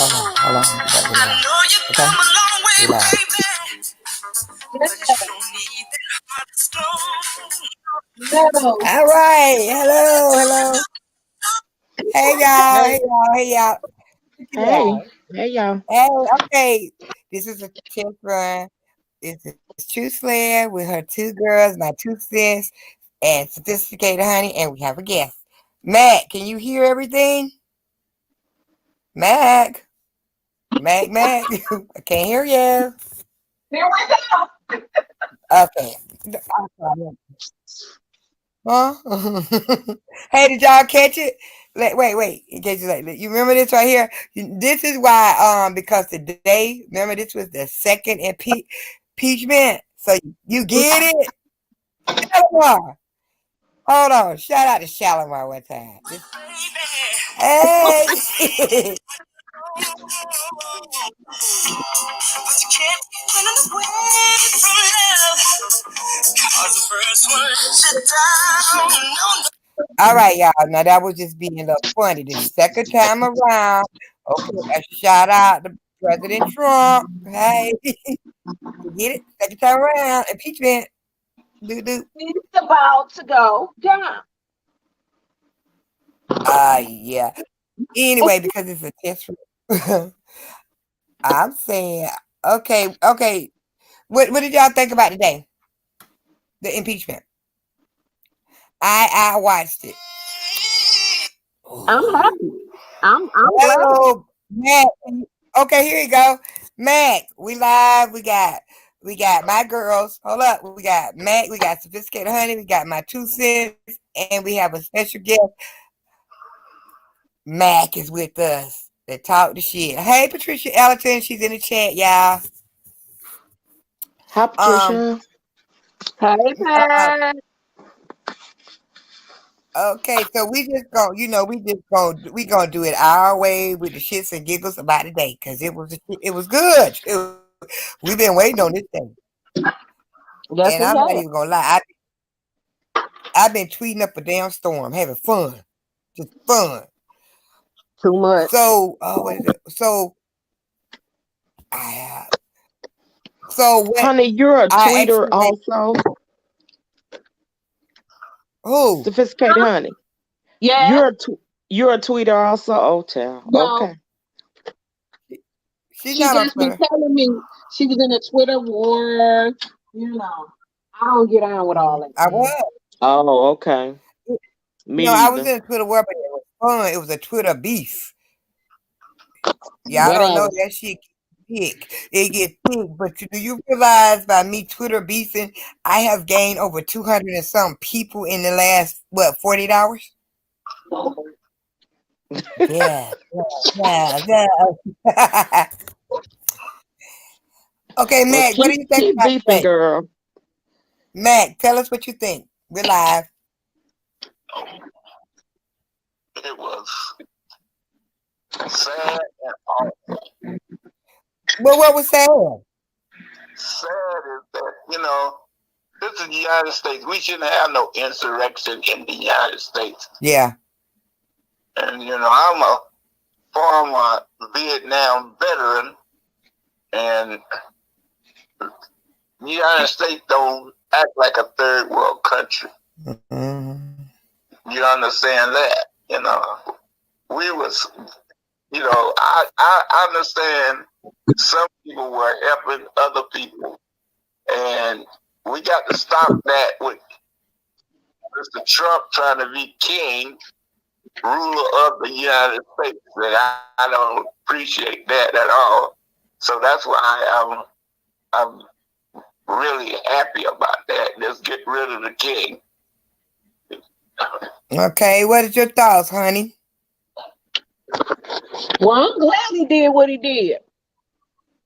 Hold on. Okay, we live. No. All right. Hello. Hey, Hey, y'all. Check it Hey, out. hey y'all. Hey, okay. This is a test run. This is True Slayer with her two girls, my two sis, and Sophisticated Honey, and we have a guest. Mac, can you hear everything? Mac, Mac. I can't hear you. here we go. Okay. Huh? Hey, did y'all catch it? Wait. In case you remember this right here. This is why. Because today, remember, this was the second impeachment. So you get it, Shalimar. Hold on. Shout out to Shalimar one time. Hey. All right, y'all. Now that was just being a little funny. The second time around, okay, a shout out to President Trump. Hey, you get it? Second time around, impeachment. Do. It's about to go down. Yeah. Anyway, because it's a test. I'm saying, okay. What did y'all think about today? The impeachment. I watched it. I'm happy. I'm glad. Hello, Mac. Okay, here you go. Mac, we live. We got my girls. Hold up. We got Mac, we got Sophisticated Honey, we got my two cents, and we have a special guest. Mac is with us to talk the shit. Hey, Patricia Ellerton, she's in the chat, y'all. Hi, Um, Patricia. Hey, uh, Pat. okay, so we gonna do it our way with the shits and giggles about the day because it was good. We've been waiting on this day. Yes, And we I'm not have. even gonna lie. I've been tweeting up a damn storm, having fun, just fun. Too much. So, what is it? I, so what? Honey, you're a I tweeter actually made also. who? Sophisticated honey. Yes. You're a tweeter also. Oh, child. No. Okay. She's She not on just been Twitter. telling me she was in a Twitter war. I don't get on with all that. I was. Oh, okay. Me I was neither. in a Twitter war, but it was fun. It was a Twitter beef. Y'all don't know Whatever. that shit get thick. It get thick. But do you realize by me Twitter beefing, I have gained over 200 and some people in the last 48 hours? Yeah. Okay, Well, Mac, what do you think keep about beefing, today? girl. Mac, tell us what you think. We're live. It was sad and awful. Well, what was sad? Sad is that, this is the United States. We shouldn't have no insurrection in the United States. Yeah. And, I'm a former Vietnam veteran, and the United States don't act like a third world country. Mm-hmm. You understand that? We was, I understand some people were helping other people, and we got to stop that with Mr. Trump trying to be king, ruler of the United States. And I don't appreciate that at all. So that's why I'm really happy about that. Let's get rid of the king. Okay, what is your thoughts, honey? Well, I'm glad he did what he did.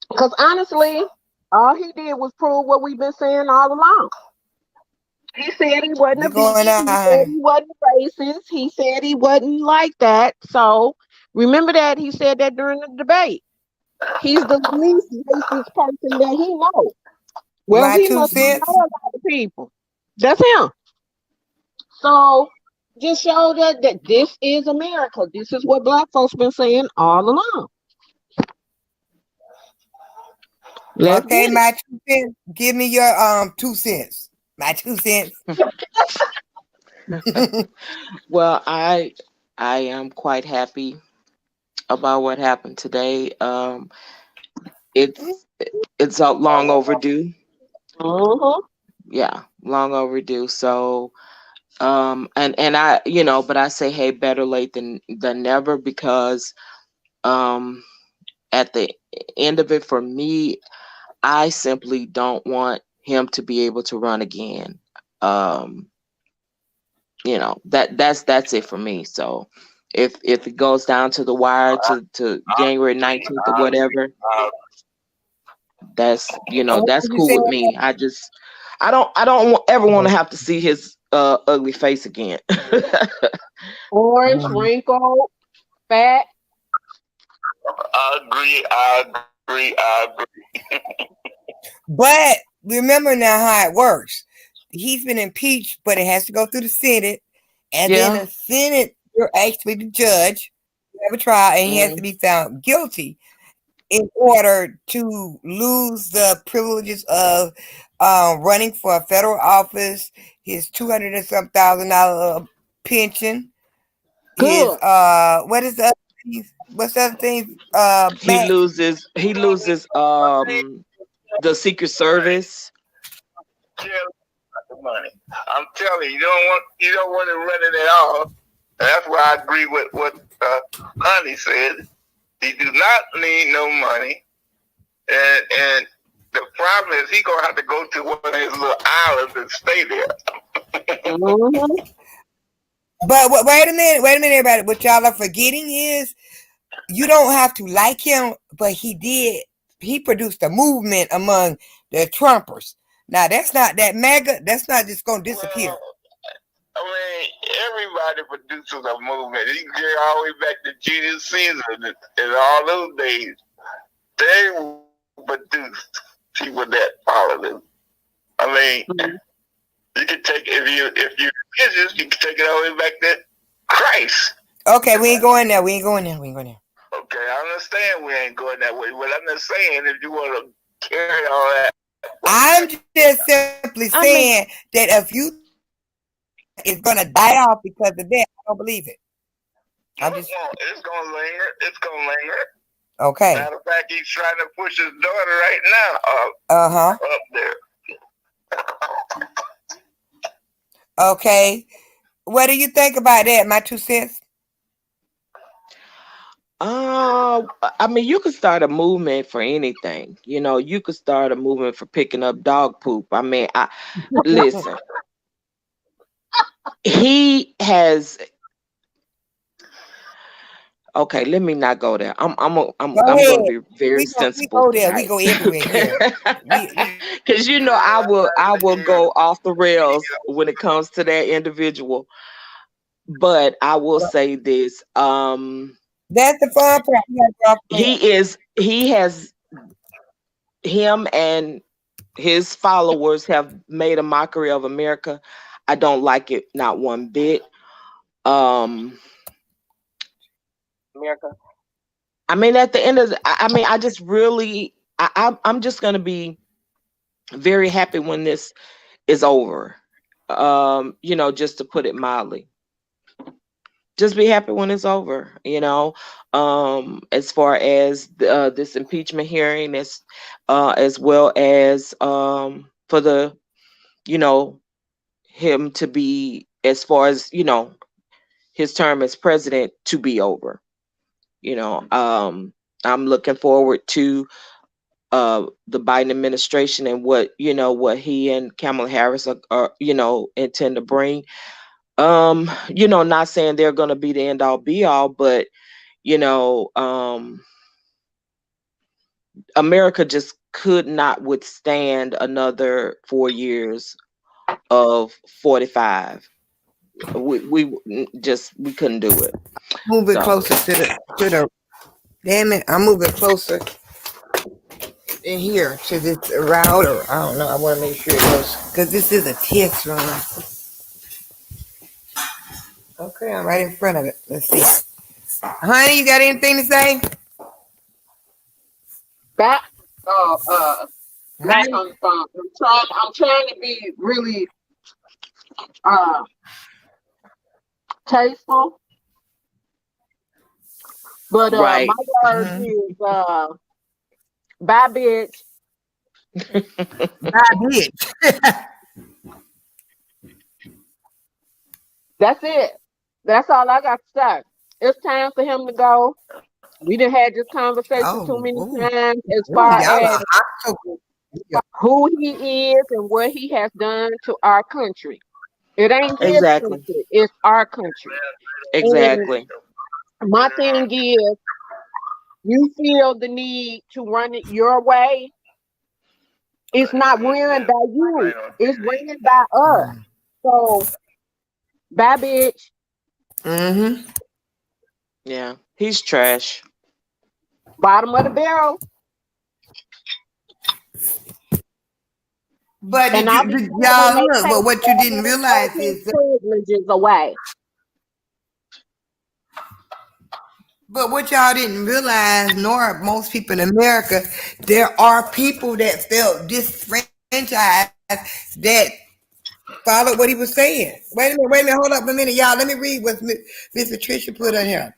Because honestly, all he did was prove what we've been saying all along. He said he wasn't You a going bigot. out, He said honey? he wasn't racist. He said he wasn't like that. So remember that he said that during the debate. He's the least racist person that he knows. Well, My he 2 must know cents. a lot of people. That's him. So just show that this is America. This is what black folks been saying all along. Let's Okay, get it. my 2 cents. Give me your 2 cents. My 2 cents. Well, I am quite happy about what happened today. It's long overdue. Uh-huh. Yeah, long overdue. So and I, but I say, hey, better late than never, because at the end of it, for me, I simply don't want him to be able to run again. That's it for me. So if it goes down to the wire to January 19th or whatever, that's that's You cool said with me. I don't ever want to have to see his ugly face again. Orange, wrinkled, fat. I agree. But remember now how it works. He's been impeached, but it has to go through the Senate. And then Yeah. the Senate, you're actually the judge. You have a trial, and he has to Mm. be found guilty in order to lose the privileges of running for a federal office, his $200 and some $1,000 pension, his Good. what is the other thing? What's the other thing? He Matt? loses the Secret Service. The money. I'm telling you, you don't want to run it at all. That's why I agree with what Honey said. He do not need no money, and the problem is he gonna have to go to one of his little islands and stay there. Mm-hmm. But wait a minute, everybody. What y'all are forgetting is you don't have to like him, but he produced a movement among the Trumpers. Now that's not that MAGA. That's not just gonna disappear. Well, I mean, everybody produces a movement. You can get all the way back to Julius Caesar and all those days. They produced people that followed them. I mean, you can take if you religious, you can take it all the way back to Christ. Okay, we ain't going there. Okay, I understand we ain't going that way, but I'm just saying if you want to carry all that. I'm just simply saying that if you it's gonna die off because of that, I don't believe it. It's gonna linger. It's gonna linger. Okay. Matter of fact, he's trying to push his daughter right now up there. Okay. What do you think about that? My 2 cents. I mean, you could start a movement for anything. You could start a movement for picking up dog poop. I mean, listen. He has. Okay, let me not go there. I'm going to be very sensible. We go everywhere. Because I will go off the rails when it comes to that individual. But I will say this. That's the fun part. Him and his followers have made a mockery of America. I don't like it, not one bit. America. I mean, at the end of I just really, I'm just going to be very happy when this is over. Just to put it mildly. Just be happy when it's over, as far as this impeachment hearing, as well as for the, him to be, as far as, his term as president to be over. I'm looking forward to the Biden administration and what he and Kamala Harris are intend to bring. Not saying they're going to be the end all be all, but America just could not withstand another 4 years of 45. We couldn't do it. Moving closer to the damn it, I'm moving closer in here to this router. I don't know. I want to make sure it goes because this is a test run. Okay, I'm right in front of it. Let's see. Honey, you got anything to say? Back, back Honey? on the phone. I'm trying to be really tasteful, but Right. my word is bye, bitch. Bye, bitch. That's it. That's all I got to say. It's time for him to go. We done had this conversation too many times as far y'all as are so who he is and what he has done to our country. It ain't his Exactly. country, it's our country. Exactly. And my thing is, you feel the need to run it your way. It's not ran by you, it's ran by us. So, bye, bitch. Mm-hmm. Yeah. He's trash. Bottom of the barrel. But And I'll be glad when y'all they look, take but what you all didn't realize his is that, privileges away. but what y'all didn't realize, nor most people in America, there are people that felt disfranchised that followed what he was saying. Wait a minute, hold up a minute, y'all. Let me read what Miss Patricia put on here.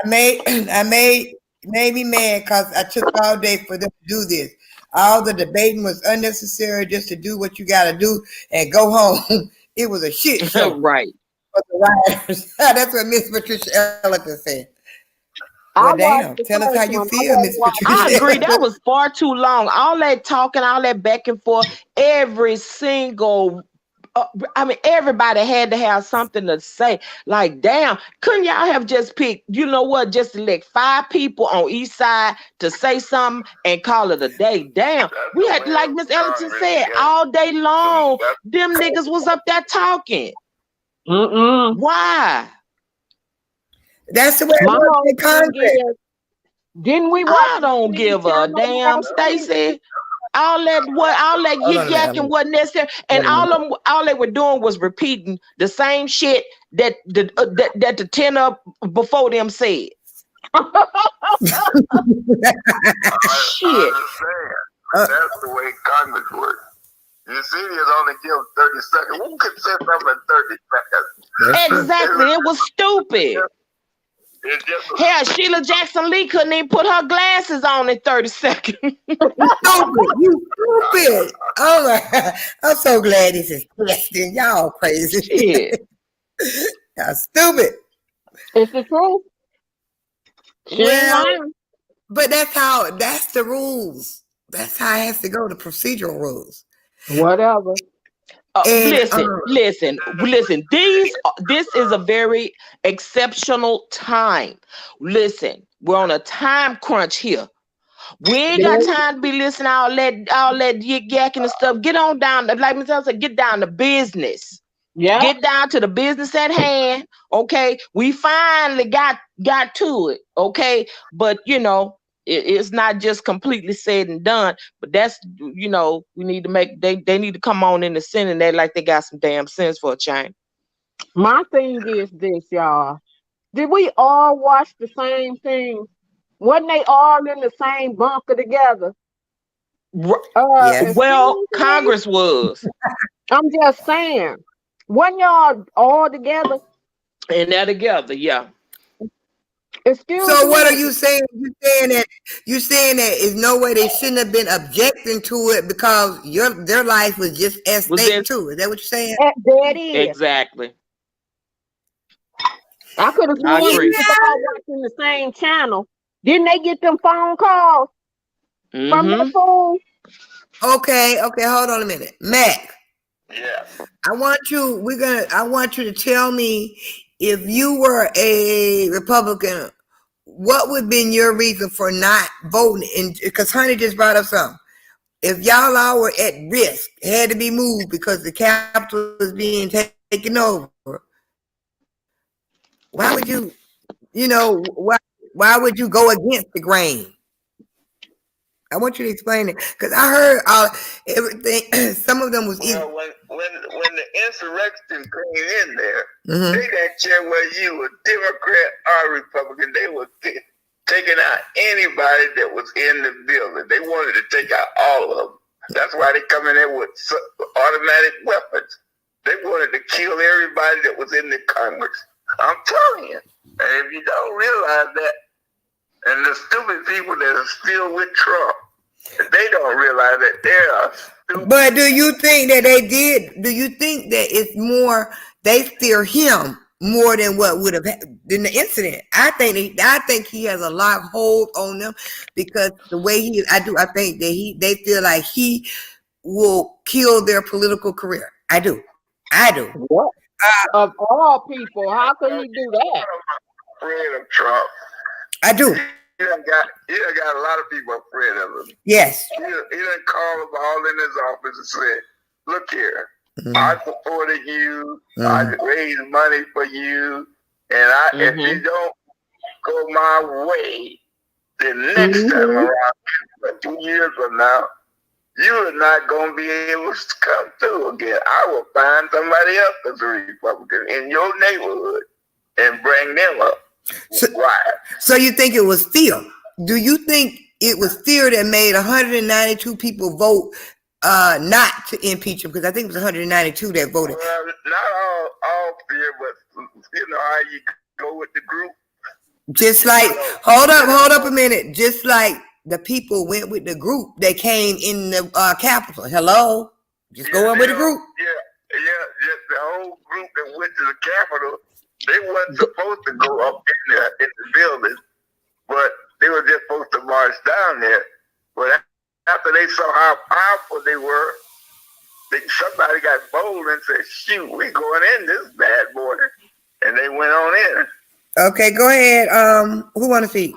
Made me mad because I took all day for them to do this. All the debating was unnecessary just to do what you got to do and go home. It was a shit show Right. for the writers. That's what Miss Patricia Ellicott said. I Well, watched damn. the Tell us first how you one. I feel, wasn't Miss I Patricia watching agree. That Ellicott. was far too long. All that talking, all that back and forth, every single. Everybody had to have something to say. Like, damn, couldn't y'all have just picked, you know what, just select 5 people on each side to say something and call it a day? Damn, we had, like Miss Ellington said, all day long, them niggas was up there talking. Why? That's the way it My was whole in thing Congress. is, didn't we watch I the don't same give a channel damn, last week? Stacey. All that Hold on yik a yakking minute. wasn't necessary, and all they were doing was repeating the same shit that the 10 up before them said. Shit. That's the way Congress works. You see, it's only give 30 seconds. Who can say something in 30 seconds? Exactly. It was stupid. It's just Hell, Sheila Jackson Lee couldn't even put her glasses on in 30 seconds. You stupid. Oh my God. I'm so glad this is testing. Y'all crazy. Shit. Y'all stupid. It's the truth. She ain't Well, lying. but that's the rules. That's how it has to go, the procedural rules. Whatever. And Listen. This is a very exceptional time. Listen, we're on a time crunch here. We ain't got time to be listening to all that yik yakking and stuff. Get on down, like Ms. Elsa said, get down to business. Yeah. Get down to the business at hand. Okay, we finally got to it. Okay, but you know, it's not just completely said and done. But that's, you know, we need to make they need to come on in the Senate and they like they got some damn sense for a change. My thing is this, y'all. Did we all watch the same thing? Wasn't they all in the same bunker together? Yes. It Well, seems to me, Congress was. I'm just saying. Wasn't y'all all together? And they're together, yeah. Excuse So what are me. you saying? You saying that is no way they shouldn't have been objecting to it because their life was just at Was stake this too. Is that what you're saying? There it is. exactly? I could have I sworn we agree. was all watching the same channel. Didn't they get them phone calls from that fool? Okay, hold on a minute. Mac, yeah. I want you to tell me if you were a Republican, what would have been your reason for not voting? Because Honey just brought up something. If y'all all were at risk, had to be moved because the Capitol was being taken over, why would why would you go against the grain? I want you to explain it because I heard everything. Some of them was Well, when the insurrection came in there, they didn't care whether you were Democrat or Republican. They were taking out anybody that was in the building. They wanted to take out all of them. That's why they come in there with automatic weapons. They wanted to kill everybody that was in the Congress. I'm telling you. And if you don't realize that, and the stupid people that are still with Trump, they don't realize that they are stupid. But do you think that they did? Do you think that it's more, they fear him more than what would have than the incident? I think he has a lot of hold on them because the way I think that they feel like he will kill their political career. I do. What? Of all people, how can you do that? I'm afraid of Trump. I do. He done got a lot of people afraid of him. Yes. He done called them all in his office and said, look here, I supported you, I raised money for you, and if you don't go my way, the next time around, 2 years from now, you are not going to be able to come through again. I will find somebody else that's a Republican in your neighborhood and bring them up. So you think it was fear? Do you think it was fear that made 192 people vote not to impeach him? Because I think it was 192 that voted. Well, not all fear, but you know how you go with the group. Just like, hold up a minute. Just like the people went with the group that came in the Capitol. Hello? Just go on with the group. Yeah, just the whole group that went to the Capitol. They wasn't supposed to go up in the building, but they were just supposed to march down there. But after they saw how powerful they were, somebody got bold and said, shoot, we going in this bad boy. And they went on in. Okay, go ahead. Who want to speak?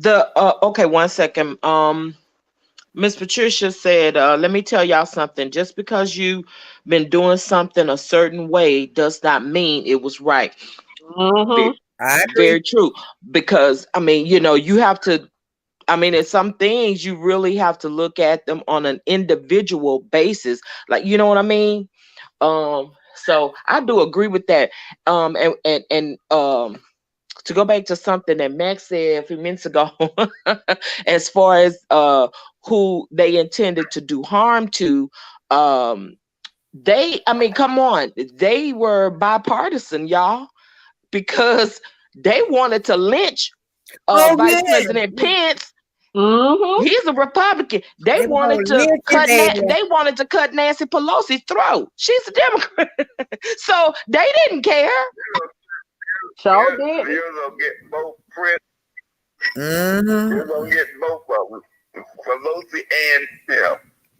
Okay, 1 second. Miss Patricia said, let me tell y'all something. Just because you've been doing something a certain way does not mean it was right. Very true. Because, I mean, you know, you have to, I mean, in some things you really have to look at them on an individual basis. Like, you know what I mean? So I do agree with that. And to go back to something that Max said a few minutes ago, as far as who they intended to do harm to, I mean, come on, they were bipartisan, y'all, because they wanted to lynch Vice President Pence. He's a Republican. They wanted to cut Nancy Pelosi's throat. She's a Democrat. So they didn't care. So did. You're gonna get both You're gonna get both of them, Pelosi and him.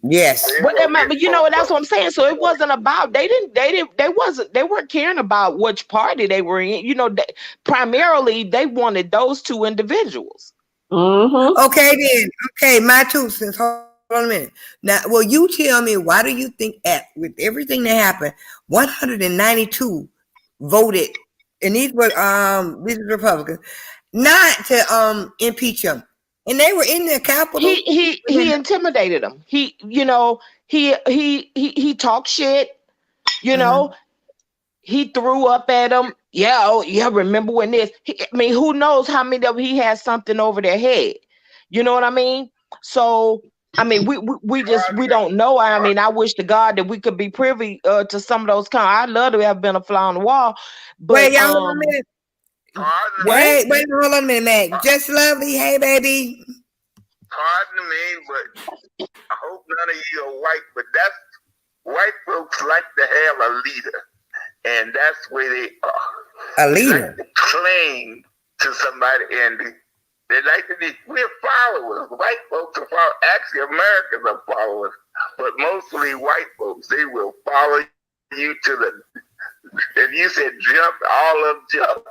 Yes, but you know that's what I'm saying. So it wasn't about they weren't caring about which party they were in. You know, primarily they wanted those two individuals. Okay, then. Okay, my 2 cents. Hold on a minute. Now, well, you tell me, why do you think with everything that happened, 192 voted, and these were Republicans, not to impeach him, and they were in the Capitol. He intimidated them. He talked shit. You know, he threw up at them. Yeah, remember when this? I mean, who knows how many of them he had something over their head? You know what I mean? So, I mean, we don't know. I mean, I wish to God that we could be privy to some of those I'd love to have been a fly on the wall. But wait, y'all, hold on a minute. Wait, hold on a minute, Mac. Just Lovely, hey, baby. Pardon me, but I hope none of you are white, but white folks like to have a leader. And that's where they are. A leader. They like to cling to somebody, and they like to be. We're followers. White folks are followers. Actually, Americans are followers, but mostly white folks. They will follow you to the. If you said jump, all of them jump.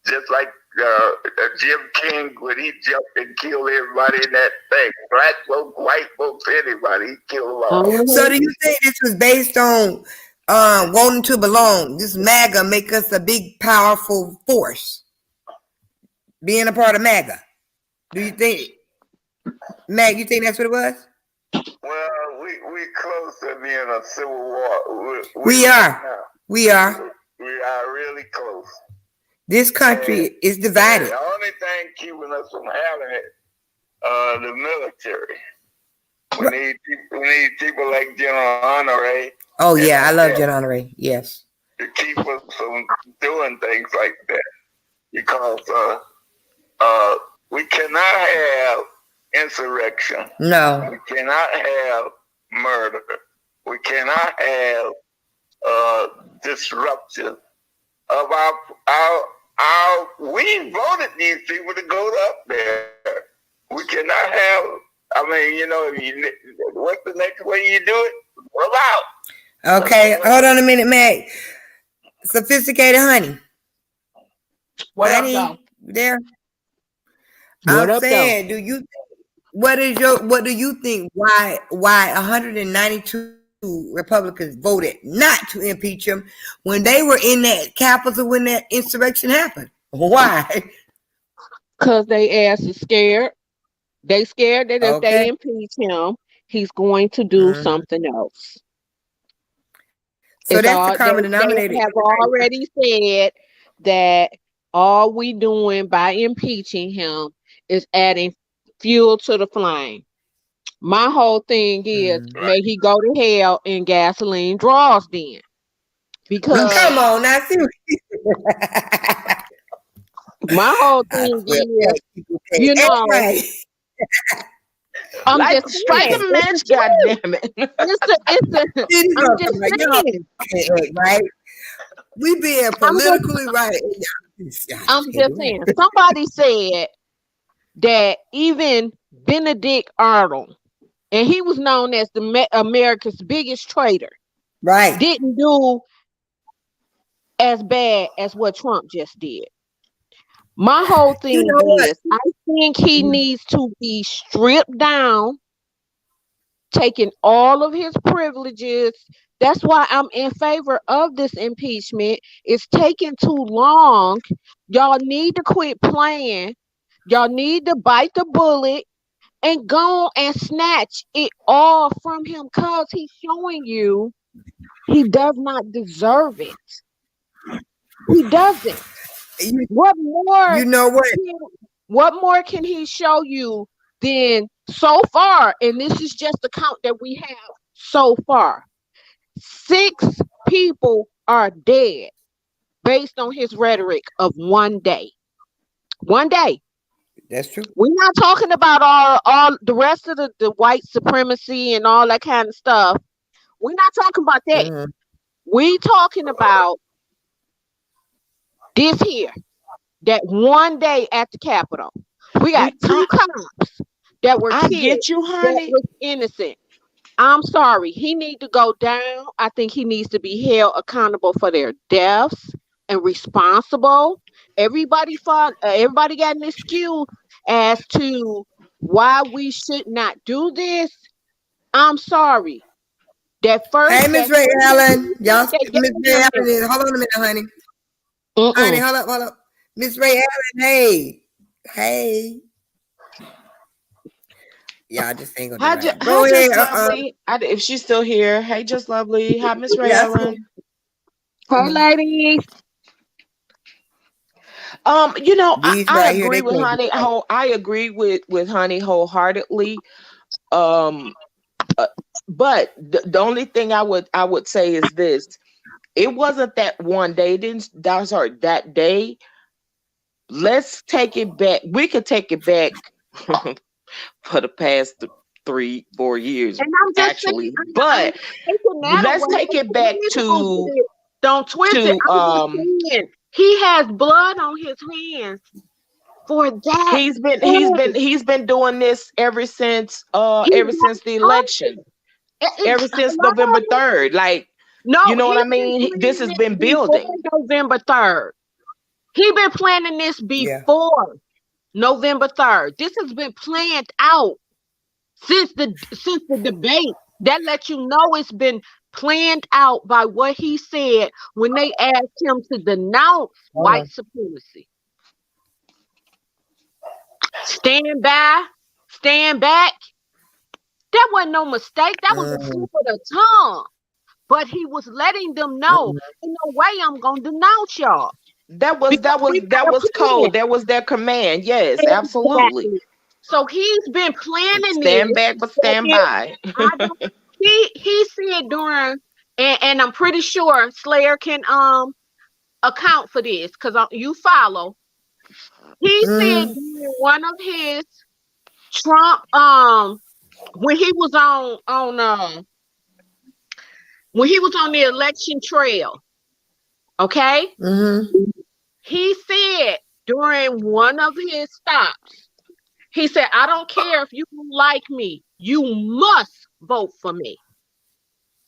Just like Jim King, when he jumped and killed everybody in that thing. Black folks, white folks, anybody, he killed them all. So do you think this was based on wanting to belong? This MAGA make us a big, powerful force. Being a part of MAGA. Do you think? Mac, you think that's what it was? Well, we close to being a civil war. We are. We are. We are really close. This country is And divided. the only thing keeping us from having it, the military. We need people like General Honore. Oh yeah, I love Jen Honore. Yes. To keep us from doing things like that, because we cannot have insurrection. No. We cannot have murder. We cannot have disruption of our. We voted these people to go up there. We cannot have. I mean, what's the next way you do it? Roll out. Okay, hold on a minute, Mac. Sophisticated honey. What honey, up, there. What I'm up, saying, what do you think? Why 192 Republicans voted not to impeach him when they were in that Capitol when that insurrection happened? Why? Because they ass is scared. They scared that if they impeach him, he's going to do something else. So that's the common denominator. They have already said that all we doing by impeaching him is adding fuel to the flame. My whole thing is, may he go to hell and gasoline draws then. Because come on now, my whole thing is, you know, I'm like just strike a match, goddamn it! I'm just saying, right? We being politically right. I'm just saying. Somebody said that even Benedict Arnold, and he was known as America's biggest traitor, right? Didn't do as bad as what Trump just did. My whole thing is, I think he needs to be stripped down, taking all of his privileges. That's why I'm in favor of this impeachment. It's taking too long. Y'all need to quit playing. Y'all need to bite the bullet and go and snatch it all from him, because he's showing you he does not deserve it. He doesn't. What more? You know what? What more can he show you than so far? And this is just the count that we have so far. 6 people are dead based on his rhetoric of one day. One day. That's true. We're not talking about all the rest of the white supremacy and all that kind of stuff. We're not talking about that. We talking about this here, that one day at the Capitol. We got 2 cops that were killed. I get you, honey. That was innocent. I'm sorry. He needs to go down. I think he needs to be held accountable for their deaths and responsible. Everybody got an excuse as to why we should not do this. I'm sorry. That first. Hey, Miss Ray Allen. Y'all, Miss Ray Allen. Hold on a minute, honey. Honey, hold up. Miss Ray Allen, hey. Yeah, I just ain't gonna do that. Go ahead. Lovely. If she's still here. Hey, Just Lovely. Hi, Miss Ray Allen. Hey, ladies. You know, I agree with Honey. I agree with Honey wholeheartedly. But the only thing I would say is this: it wasn't that one day. That day. Let's take it back. We could take it back for the past 3-4 years, actually. But let's take it back to. Don't twist it. He has blood on his hands for that. He's been doing this ever since the election. Ever since November 3rd. Like, no, you know what I mean? This has been building. November 3rd. He been planning this before November 3rd. This has been planned out since the debate. That lets you know it's been planned out by what he said when they asked him to denounce white supremacy. Stand stand back, that wasn't no mistake. That was a slip of the tongue. But he was letting them know, ain't no way I'm gonna denounce y'all. That was code. That was their command. Yes, absolutely. Exactly. So he's been planning Stand this. back, but stand by. He said during, and I'm pretty sure Slayer can account for this because you follow. He said during one of his Trump when he was on when he was on the election trail, okay? He said during one of his stops, he said, I don't care if you don't like me, you must vote for me.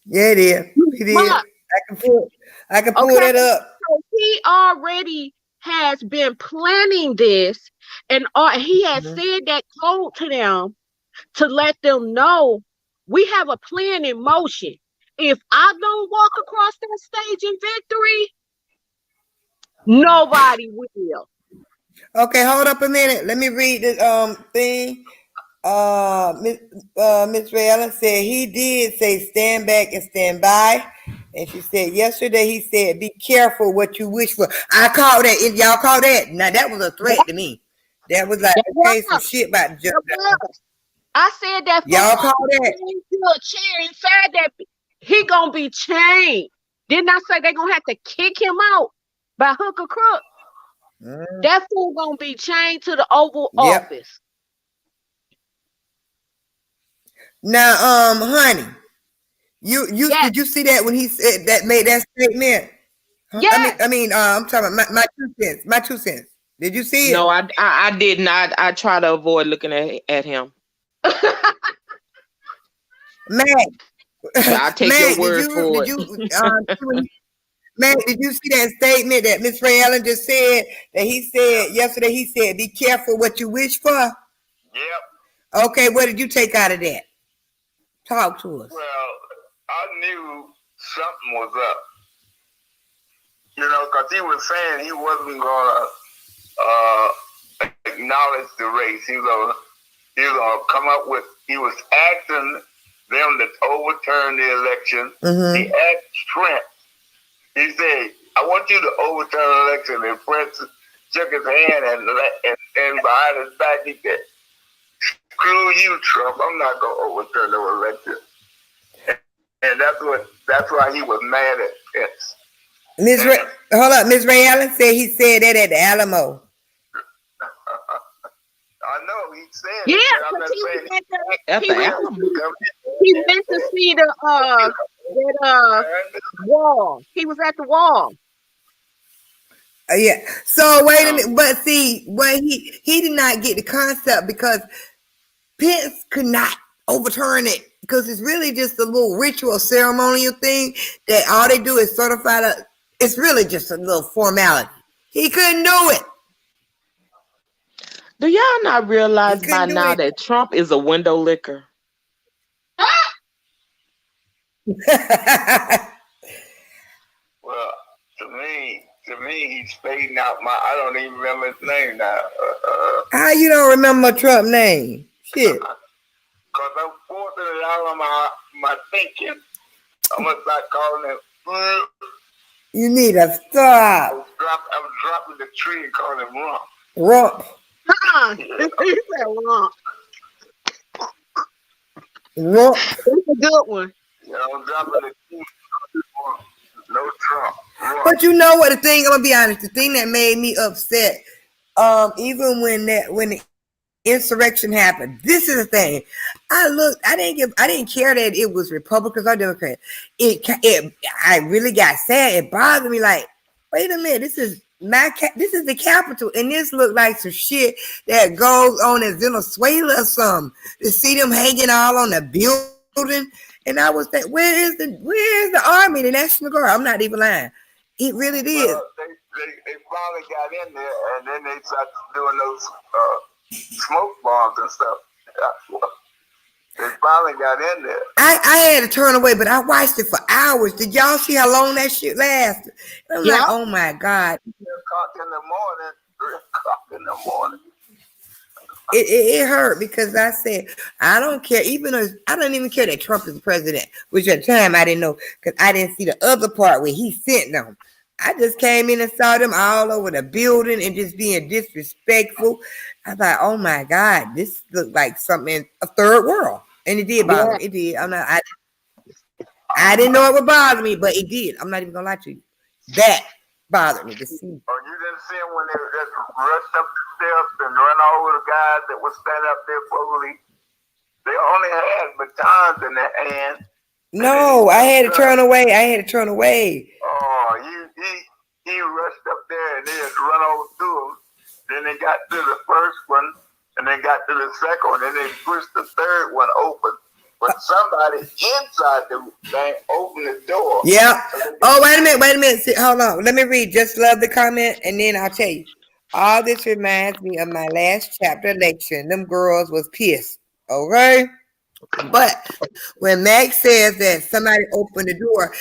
Yeah, it is. It is. I can pull that up. So he already has been planning this, and he has said that code to them to let them know we have a plan in motion. If I don't walk across that stage in victory, nobody will. Okay, hold up a minute. Let me read this thing. Miss Ray Ellen said he did say stand back and stand by. And she said yesterday he said be careful what you wish for. I called that. Y'all called that. Now that was a threat to me. That was like okay, some shit about just I said that y'all called that. A chair inside that he gonna be chained. Didn't I say they gonna have to kick him out by hook or crook? That fool gonna be chained to the Oval Office. Now, honey, you did you see that when he said that made that statement? Yeah. I mean, I'm talking about my 2 cents. My 2 cents. Did you see it? No, I did not. I try to avoid looking at him. Man, I take your word for it. Man, did you see that statement that Miss Ray Ellen just said that he said yesterday? He said, be careful what you wish for. Yep. Okay, what did you take out of that? Talk to us. Well, I knew something was up. You know, because he was saying he wasn't going to acknowledge the race. He was going to come up with, he was asking them to overturn the election. He asked Trent. He said, I want you to overturn the election. And Prince shook his hand and behind his back he said, screw you, Trump. I'm not going to overturn the election. And that's why he was mad at Pence. Hold up. Miss Ray Allen said he said that at the Alamo. I know he said yeah, it. I'm not saying he went to see the wall. He was at the wall. Yeah. So wait a minute, but see, what he did not get the concept because Pence could not overturn it because it's really just a little ritual ceremonial thing that all they do is certify that it's really just a little formality. He couldn't do it. Do y'all not realize by now that Trump is a window licker? Well, to me, he's fading out. I don't even remember his name now. How you don't remember Trump's name? Shit. Because I'm forcing it out of my thinking. I'm going to start calling him. You need to stop. I'm dropping the tree and calling him Rump. Rump. He said Rump. Rump. That's a good one. Yeah, I'm dropping the tree. No Trump. Rump. But you know what? I'm gonna be honest. The thing that made me upset, even when the insurrection happened. This is the thing. I didn't care that it was Republicans or Democrats. I really got sad. It bothered me. Like, wait a minute. This is the Capitol, and this looked like some shit that goes on in Venezuela or something. To see them hanging all on the building, and I was thinking, where is the Army, the National Guard? I'm not even lying. It really did. Well, they finally got in there, and then they started doing those smoke bombs and stuff. They finally got in there. I had to turn away, but I watched it for hours. Did y'all see how long that shit lasted? I'm like, oh my God. 3 o'clock in the morning. it hurt because I said I don't care. Even though I don't even care that Trump is president, which at the time I didn't know because I didn't see the other part where he sent them. I just came in and saw them all over the building and just being disrespectful. I thought, oh my God, this looked like something in a third world, and it did bother me. It did. I didn't know it would bother me, but it did. I'm not even gonna lie to you. That bothered me to see. Oh, you didn't see them when they just rushed up the steps and run over the guys that was standing up there publicly. They only had batons in their hands. No, I had to turn away. Oh, he rushed up there and they just run over to him. Then they got to the first one, and then got to the second one, and they pushed the third one open. But somebody inside the thing opened the door. Yeah. Oh, wait a minute. See, hold on. Let me read. Just love the comment, and then I'll tell you. All this reminds me of my last chapter election. Them girls was pissed. Okay. But when Max says that somebody opened the door,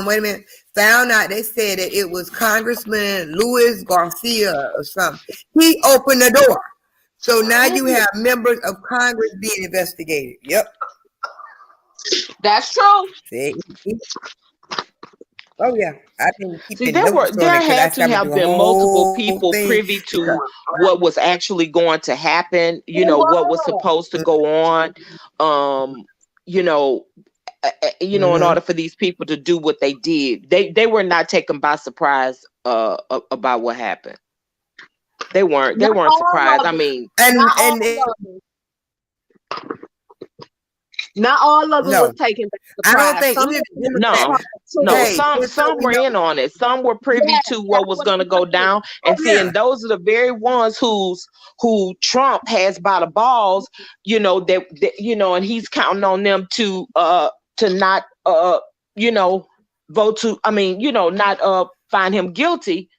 wait a minute, found out they said that it was Congressman Luis Garcia or something. He opened the door. So now you have members of Congress being investigated. Yep. That's true. See? Oh yeah, I've been keeping. See, there had to have been multiple people privy to what was actually going to happen. You know what was supposed to go on. In order for these people to do what they did, they were not taken by surprise about what happened. They weren't surprised. I mean, not all of them was taken by surprise. I don't think some were in on it. Some were privy to what was going to go down, and seeing those are the very ones who Trump has by the balls. And he's counting on them to not vote to. I mean, not find him guilty.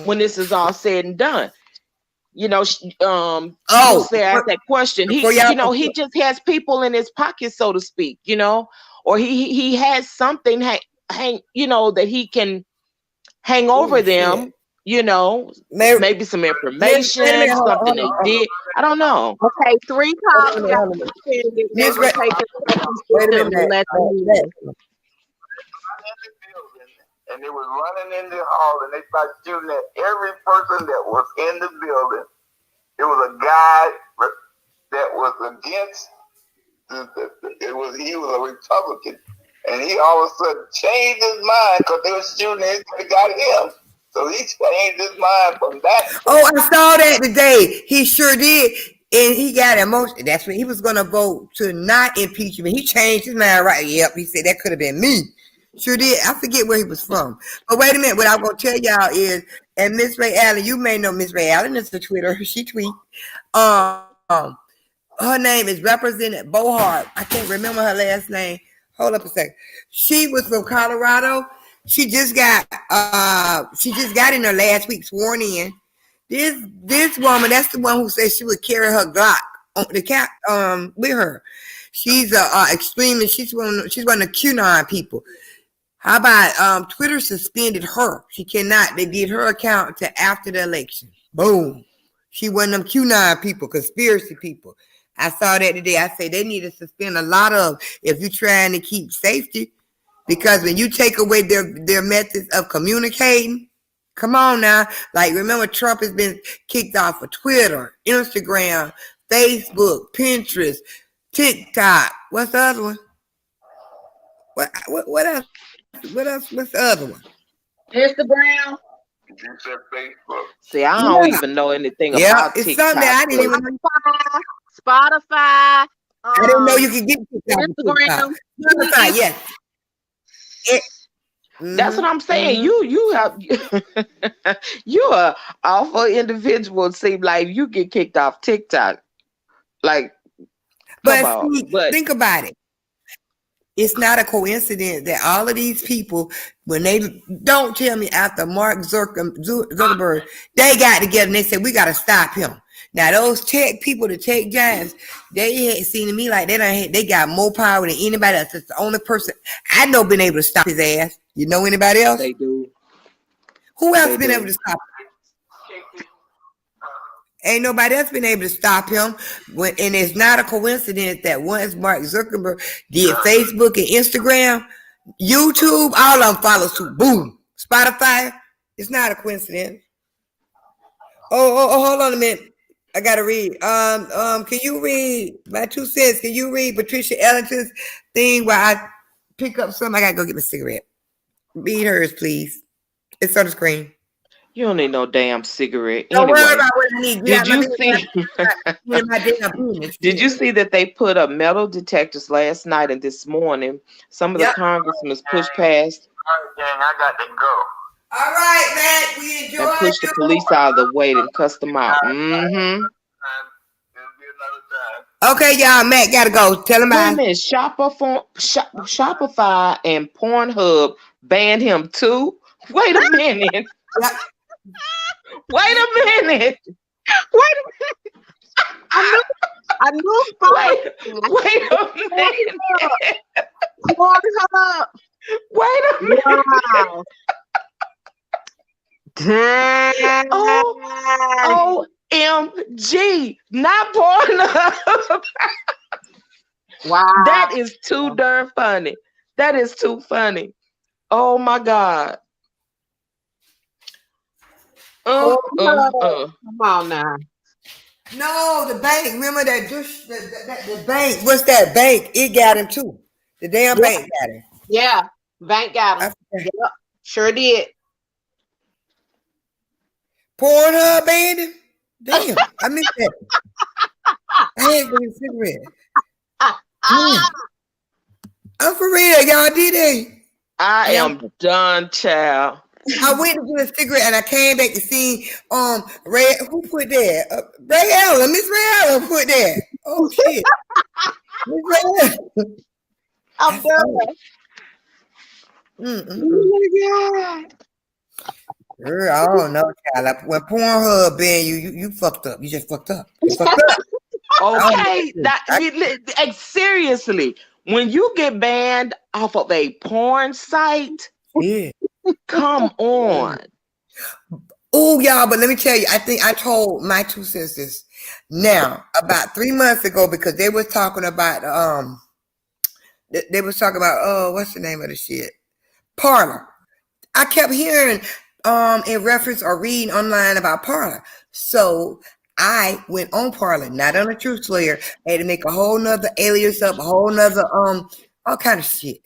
When this is all said and done. Asked that question. He just has people in his pocket, so to speak, or he has something that he can hang over them, maybe some information, something they did. I don't know. Okay, 3 times. And they was running in the hall, and they started shooting at every person that was in the building. It was a guy that was against. He was a Republican, and he all of a sudden changed his mind because they were shooting at the got him. So he changed his mind from that. Oh, I saw that today. He sure did. And he got emotional. That's when he was going to vote to not impeach him. He changed his mind, right? Yep. He said that could have been me. Sure did. I forget where he was from. But wait a minute. What I'm going to tell y'all is, and Miss Ray Allen, you may know Miss Ray Allen. It's a Twitter. She tweet. Her name is Representative Bohart. I can't remember her last name. Hold up a second. She was from Colorado. She just got in her last week, sworn in. This woman, that's the one who said she would carry her Glock on the cap with her. She's a extremist. She's one of the QAnon people. How about Twitter suspended her? She cannot. They did her account to after the election. Boom. She one of them QAnon people, conspiracy people. I saw that today. I say they need to suspend a lot of if you're trying to keep safety, because when you take away their methods of communicating, come on now. Like, remember, Trump has been kicked off of Twitter, Instagram, Facebook, Pinterest, TikTok. What's the other one? What else? What else? What's the other one? Instagram. You said Facebook. See, I don't even know anything about it's TikTok. something I didn't even know. Spotify. I didn't know you could get Instagram. Spotify, yes. That's what I'm saying. You have you're an awful individual. It seems like you get kicked off TikTok. Like, but think about it. It's not a coincidence that all of these people, when they don't tell me after Mark Zuckerberg, they got together and they said, we got to stop him. Now, those tech people, the tech giants, they had seen to me like they got more power than anybody else. It's the only person I know been able to stop his ass. You know anybody else? They do. Who else been able to stop him? Ain't nobody else been able to stop him. And it's not a coincidence that once Mark Zuckerberg did Facebook and Instagram, YouTube, all of them follow suit. Boom. Spotify. It's not a coincidence. Oh, hold on a minute. I gotta read. Can you read my 2 cents? Can you read Patricia Ellington's thing while I pick up some? I gotta go get my cigarette. Read hers, please. It's on the screen. You don't need no damn cigarette. Don't anyway, worry about what I need. did you see? Did you see that they put up metal detectors last night and this morning? Some of the congressmen pushed past. I got to go. All right, Matt. We enjoy. And pushed the police out of the way and cussed them out. Mm-hmm. Okay, y'all. Matt gotta go. Tell him Wait a I. minute. Shopify and Pornhub banned him too. Wait a minute. Wait a minute. I knew. Wait a minute. Pornhub. Wait a minute. Wow. Damn. OMG. Not Pornhub. Wow. That is too darn funny. That is too funny. Oh my God. Come on now. No, the bank. Remember that? The bank. What's that bank? It got him too. The damn bank got him. Yeah, bank got him. Yep, sure did. Pornhub banned him. Damn, I missed that. I ain't getting a cigarette. I'm for real, y'all. Did they? I am done, child. I went to get a cigarette and I came back to see Ray. Who put that? Ray Allen. Miss Ray Allen put that. Oh shit. Miss Ray Allen. I'm done. Oh my God. Girl, I don't know, child. Like, when Pornhub banned you fucked up. You just fucked up. You fucked up. Okay, seriously, when you get banned off of a porn site, Yeah. come on. Oh, y'all, but let me tell you, I think I told my 2 sisters now about 3 months ago because they was talking about what's the name of the shit? Parler. I kept hearing in reference or reading online about Parler. So I went on Parler, not on a Truth Slayer, had to make a whole nother alias up, a whole nother all kind of shit.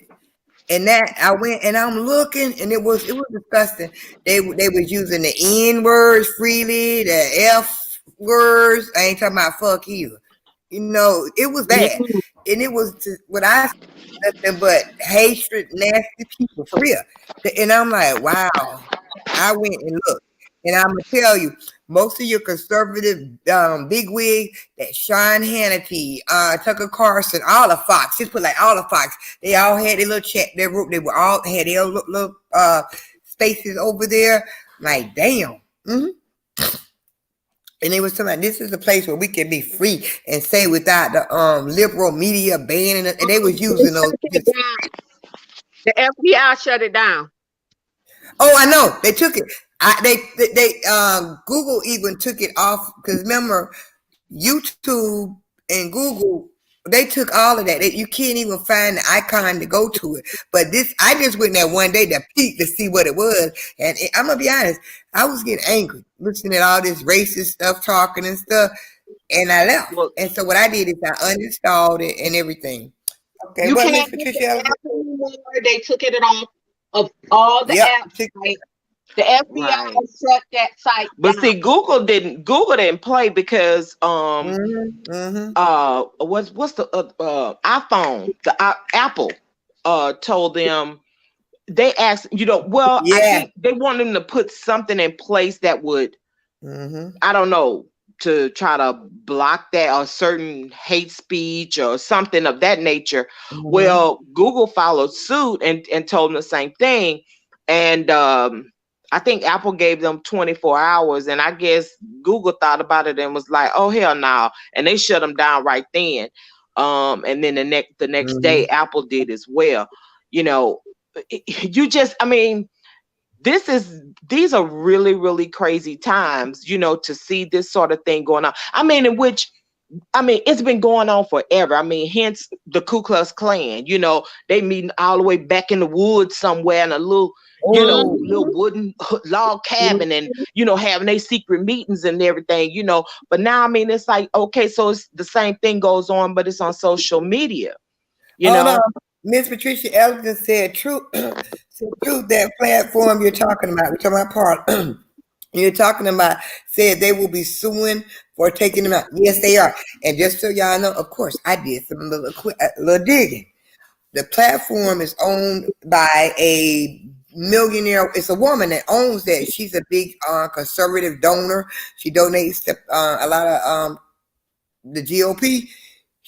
And that I went and I'm looking and it was disgusting. They was using the N words freely, the F words. I ain't talking about fuck either. You know, it was bad. And it was what I nothing but hatred, nasty people for real. And I'm like, wow. I went and looked. And I'm gonna tell you, most of your conservative bigwig, that Sean Hannity, Tucker Carlson, all the Fox, just put like all the Fox, they all had their little chat, they were all had their little spaces over there. Like, damn. Mm-hmm. And they was talking about this is a place where we can be free and say without the liberal media banning it. And they was using those. The FBI shut it down. Oh, I know. They took it. Google even took it off because remember, YouTube and Google, they took all of that. You can't even find the icon to go to it. But I just went there one day to peek to see what it was. And I'm going to be honest, I was getting angry listening at all this racist stuff talking and stuff. And I left. And so what I did is I uninstalled it and everything. Okay, you can't Patricia? They took it off of all the apps. Right? The FBI shut that site but down. see, Google didn't play because what's the iPhone, the Apple told them, they asked, I think they want them to put something in place that would I don't know, to try to block that or certain hate speech or something of that nature. Well, Google followed suit and told them the same thing. And I think Apple gave them 24 hours, and I guess Google thought about it and was like, "Oh hell no!" And they shut them down right then. And then the next day, Apple did as well. The these are really, really crazy times, you know, to see this sort of thing going on. I mean, it's been going on forever. I mean, hence the Ku Klux Klan, you know, they meeting all the way back in the woods somewhere in a little, you know, little wooden log cabin, and, you know, having their secret meetings and everything, you know. But now, I mean, it's like, okay, so it's the same thing goes on, but it's on social media, you know. Miss Patricia Ellington said, "Truth, that platform you're talking about. We're talking about part. You're talking about said they will be suing for taking them out. Yes, they are. And just so y'all know, of course, I did some little digging. The platform is owned by a millionaire. It's a woman that owns that. She's a big conservative donor. She donates to a lot of the GOP.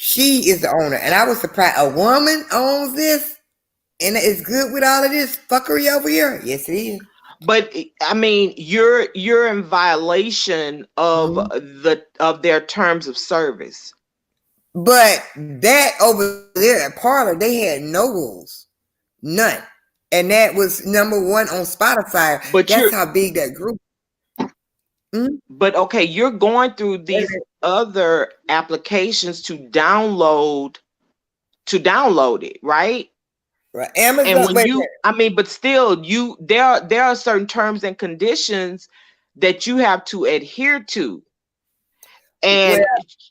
She is the owner, and I was surprised a woman owns this, and it's good with all of this fuckery over here. Yes, it is. But I mean, you're in violation of of their terms of service. But that over there at Parler, they had no rules, none, and that was number one on Spotify. But that's how big that group. But okay, you're going through these other applications to download it, right? Right. Amazon. And when I mean, but still, there are certain terms and conditions that you have to adhere to. And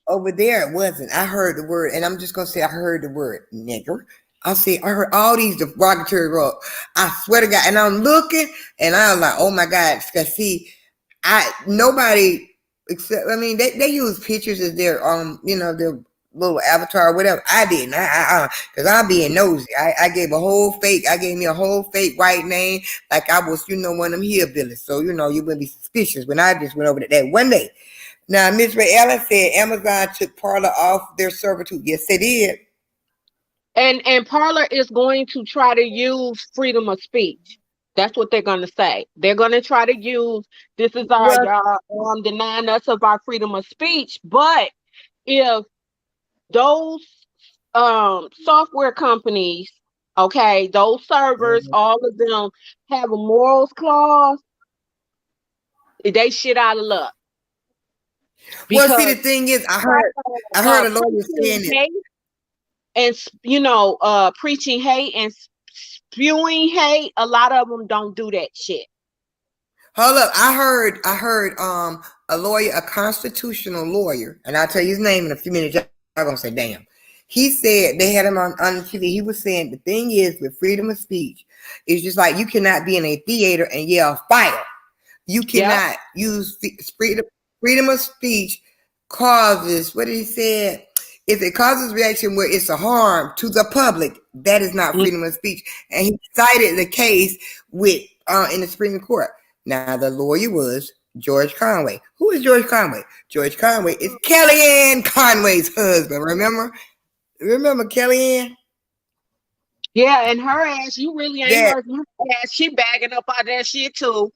over there it wasn't. I heard the word, and I'm just gonna say I heard the word nigger. I heard all these derogatory words. I swear to God, and I'm looking, and I was like, oh my God, because see, nobody except, I mean, they use pictures as their you know, their little avatar or whatever. I didn't. Because I'm being nosy. I gave me a whole fake white name, like I was, you know, one of them hillbillies. So, you know, you wouldn't be suspicious when I just went over to that one day. Now, Miss Ray Allen said Amazon took Parler off their server too. Yes, they did. And Parler is going to try to use freedom of speech. That's what they're going to say. They're going to try to use, this is y'all denying us of our freedom of speech. But if those software companies, okay, those servers, all of them have a morals clause, they shit out of luck. Well, see, the thing is, I heard a lawyer saying it. And, you know, preaching hate and spewing hate, a lot of them don't do that shit. Hold up. I heard a lawyer, a constitutional lawyer, and I'll tell you his name in a few minutes. I'm going to say, damn. He said, they had him on TV. He was saying the thing is with freedom of speech, it's just like you cannot be in a theater and yell fire. You cannot use freedom of speech causes, what did he say? If it causes reaction where it's a harm to the public, that is not freedom of speech. And he cited the case with in the Supreme Court. Now, the lawyer was George Conway. Who is George Conway? George Conway is Kellyanne Conway's husband. Remember Kellyanne? Yeah, and her ass, you really ain't heard her ass. She bagging up all that shit too.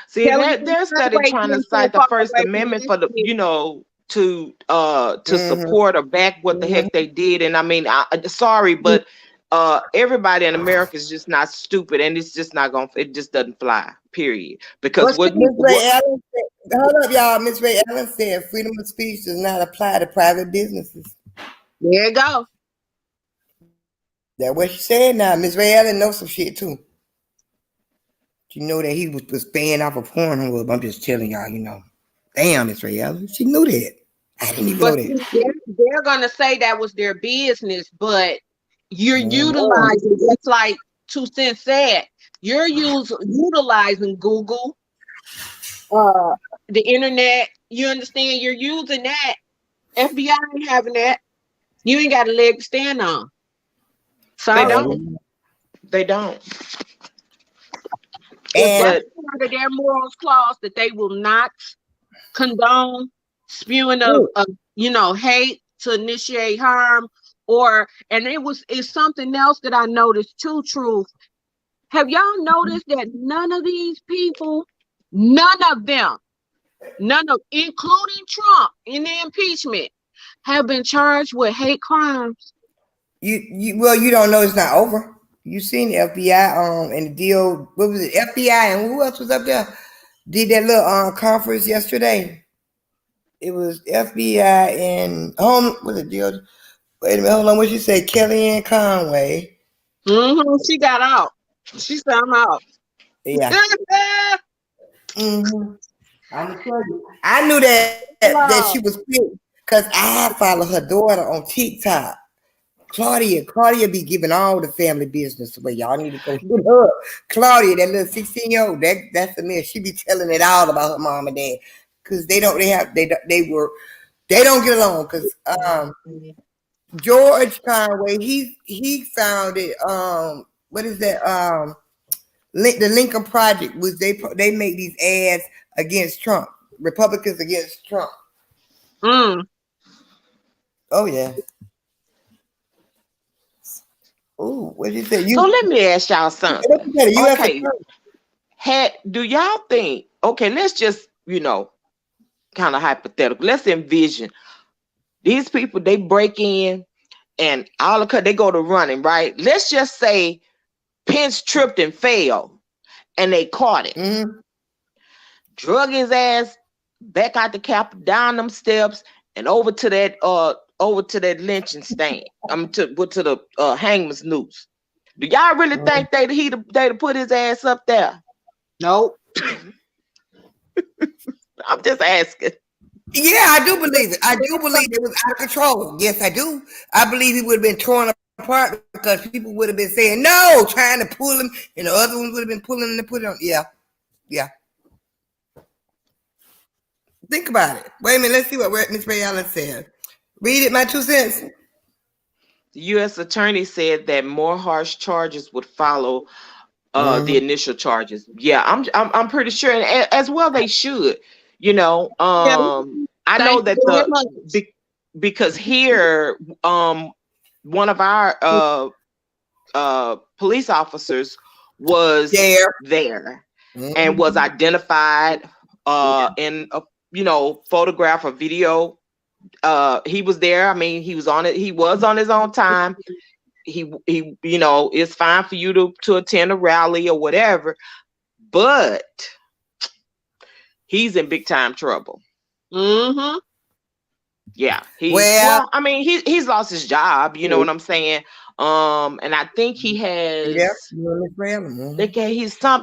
See, they're studying trying to cite the First Amendment for the, you know, to support or back what the heck they did. And I mean, sorry, but everybody in America is just not stupid, and it's just not it just doesn't fly. Period. Because hold up, y'all. Miss Ray Allen said freedom of speech does not apply to private businesses. There you go. That's what she said. Now, Miss Ray Allen knows some shit too. You know that he was paying off a Pornhub. I'm just telling y'all, you know. Damn, Miss Ray Allen. She knew that. I didn't even know that. They're gonna say that was their business, but you're utilizing. It's like 2 Cents said. You're utilizing Google, the internet. You understand? You're using that. FBI ain't having that. You ain't got a leg to stand on. Sorry. They don't. And that's part of their morals clause that they will not condone spewing of you know, hate to initiate harm, and it's something else that I noticed too, Truth. Have y'all noticed that none of these people, including Trump in the impeachment, have been charged with hate crimes? You don't know it's not over. You seen the FBI and the deal? What was it? FBI and who else was up there? Did that little conference yesterday. It was FBI and home. Was it deal? Wait a minute, hold on. What you say, Kellyanne Conway? She got out. She said, "I'm out." Yeah. I'm gonna tell you. I knew that she was fit because I follow her daughter on TikTok. Claudia be giving all the family business away. Y'all need to go hit her up. Claudia, that little 16-year-old, that's the man. She be telling it all about her mom and dad. Cause they don't get along. Cause George Conway, he founded what is that? The Lincoln Project was they make these ads against Trump, Republicans against Trump. Oh yeah. Oh, what did you say? So let me ask y'all something. Okay. Do y'all think? Okay, let's just kind of hypothetical. Let's envision these people. They break in, and all of they go to running. Right. Let's just say Pence tripped and fell, and they caught it. Drug his ass back out the Capitol, down them steps, and over to that lynching stand. To the hangman's noose. Do y'all really think they'd put his ass up there? Nope. I'm just asking. Yeah, I do believe it. I do believe it was out of control. Yes, I do. I believe he would have been torn apart because people would have been saying no, trying to pull him, and the other ones would have been pulling him to put him. Yeah. Think about it. Wait a minute. Let's see what Ms. Ray Allen said. Read it, my 2 cents. The U.S. attorney said that more harsh charges would follow the initial charges. Yeah, I'm pretty sure, and as well they should. I know that because here, one of our police officers was there and was identified in a photograph or video. He was there. I mean, he was on it. He was on his own time. He it's fine for you to attend a rally or whatever, but he's in big time trouble. Yeah. I mean, he's lost his job. You know what I'm saying? And I think he has.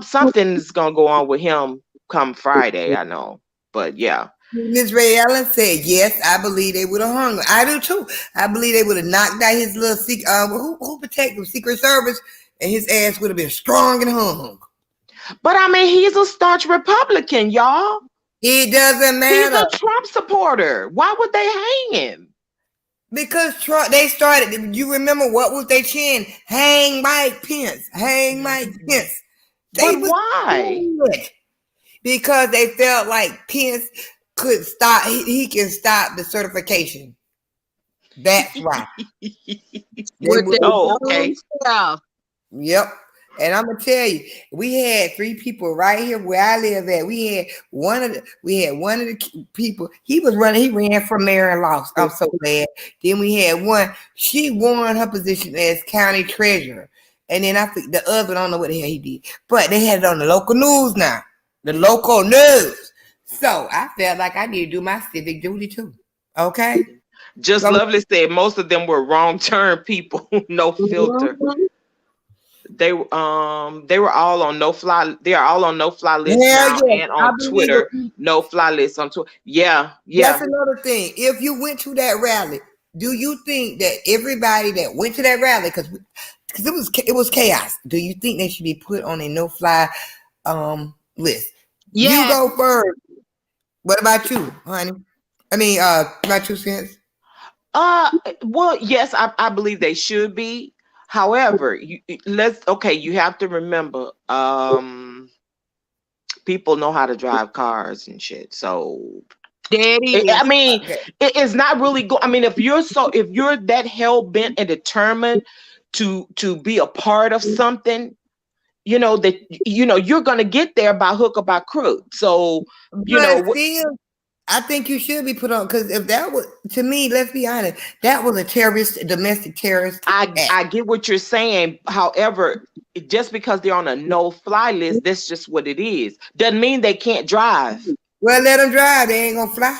Something's gonna go on with him come Friday. I know, but yeah. Ms. Ray Allen said, yes, I believe they would have hung him. I do too. I believe they would have knocked out his little who protect him, Secret Service, and his ass would have been strong and hung. But I mean, he's a staunch Republican, y'all. It doesn't matter. He's a Trump supporter. Why would they hang him? Because Trump, they started, you remember what was they chanting? Hang Mike Pence. Hang Mike Pence. But why? Because they felt like Pence could stop, he can stop the certification. That's why. Okay. Yep. And I'm gonna tell you, we had 3 people right here where I live at. We had one of the people. He ran for mayor and lost. I'm so glad. Then we had one. She won her position as county treasurer. And then I think the other, I don't know what the hell he did, but they had it on the local news now. The local news. So I felt like I need to do my civic duty too. Okay. Just Lovely said most of them were wrong turn people, no filter. They were all on no fly. They are all on no fly list now, and on Twitter, no fly list on Twitter. Yeah. That's another thing. If you went to that rally, do you think that everybody that went to that rally, because it was chaos, do you think they should be put on a no fly list? Yeah. You go first. What about you, honey? I mean, my 2 cents. Well, yes, I believe they should be. However, you have to remember, people know how to drive cars and shit. So, it's not really good. I mean, if you're that hell bent and determined to be a part of something, you're gonna get there by hook or by crook. So, I think you should be put on because if that was to me, let's be honest, that was a domestic terrorist act. I get what you're saying. However, just because they're on a no-fly list, that's just what it is. Doesn't mean they can't drive. Well, let them drive. They ain't gonna fly.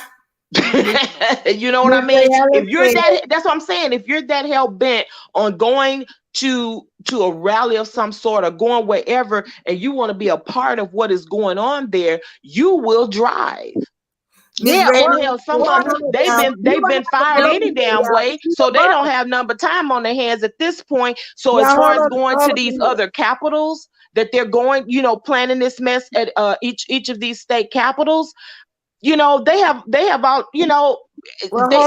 You know what I mean? If you're that's what I'm saying. If you're that hell bent on going to a rally of some sort or going wherever, and you want to be a part of what is going on there, you will drive. Yeah, and hell, some of them, they've been fired any damn way, so they don't have nothing but time on their hands at this point. So as far as going to these other capitals that they're going, you know, planning this mess at each of these state capitals, you know, they have all, you know,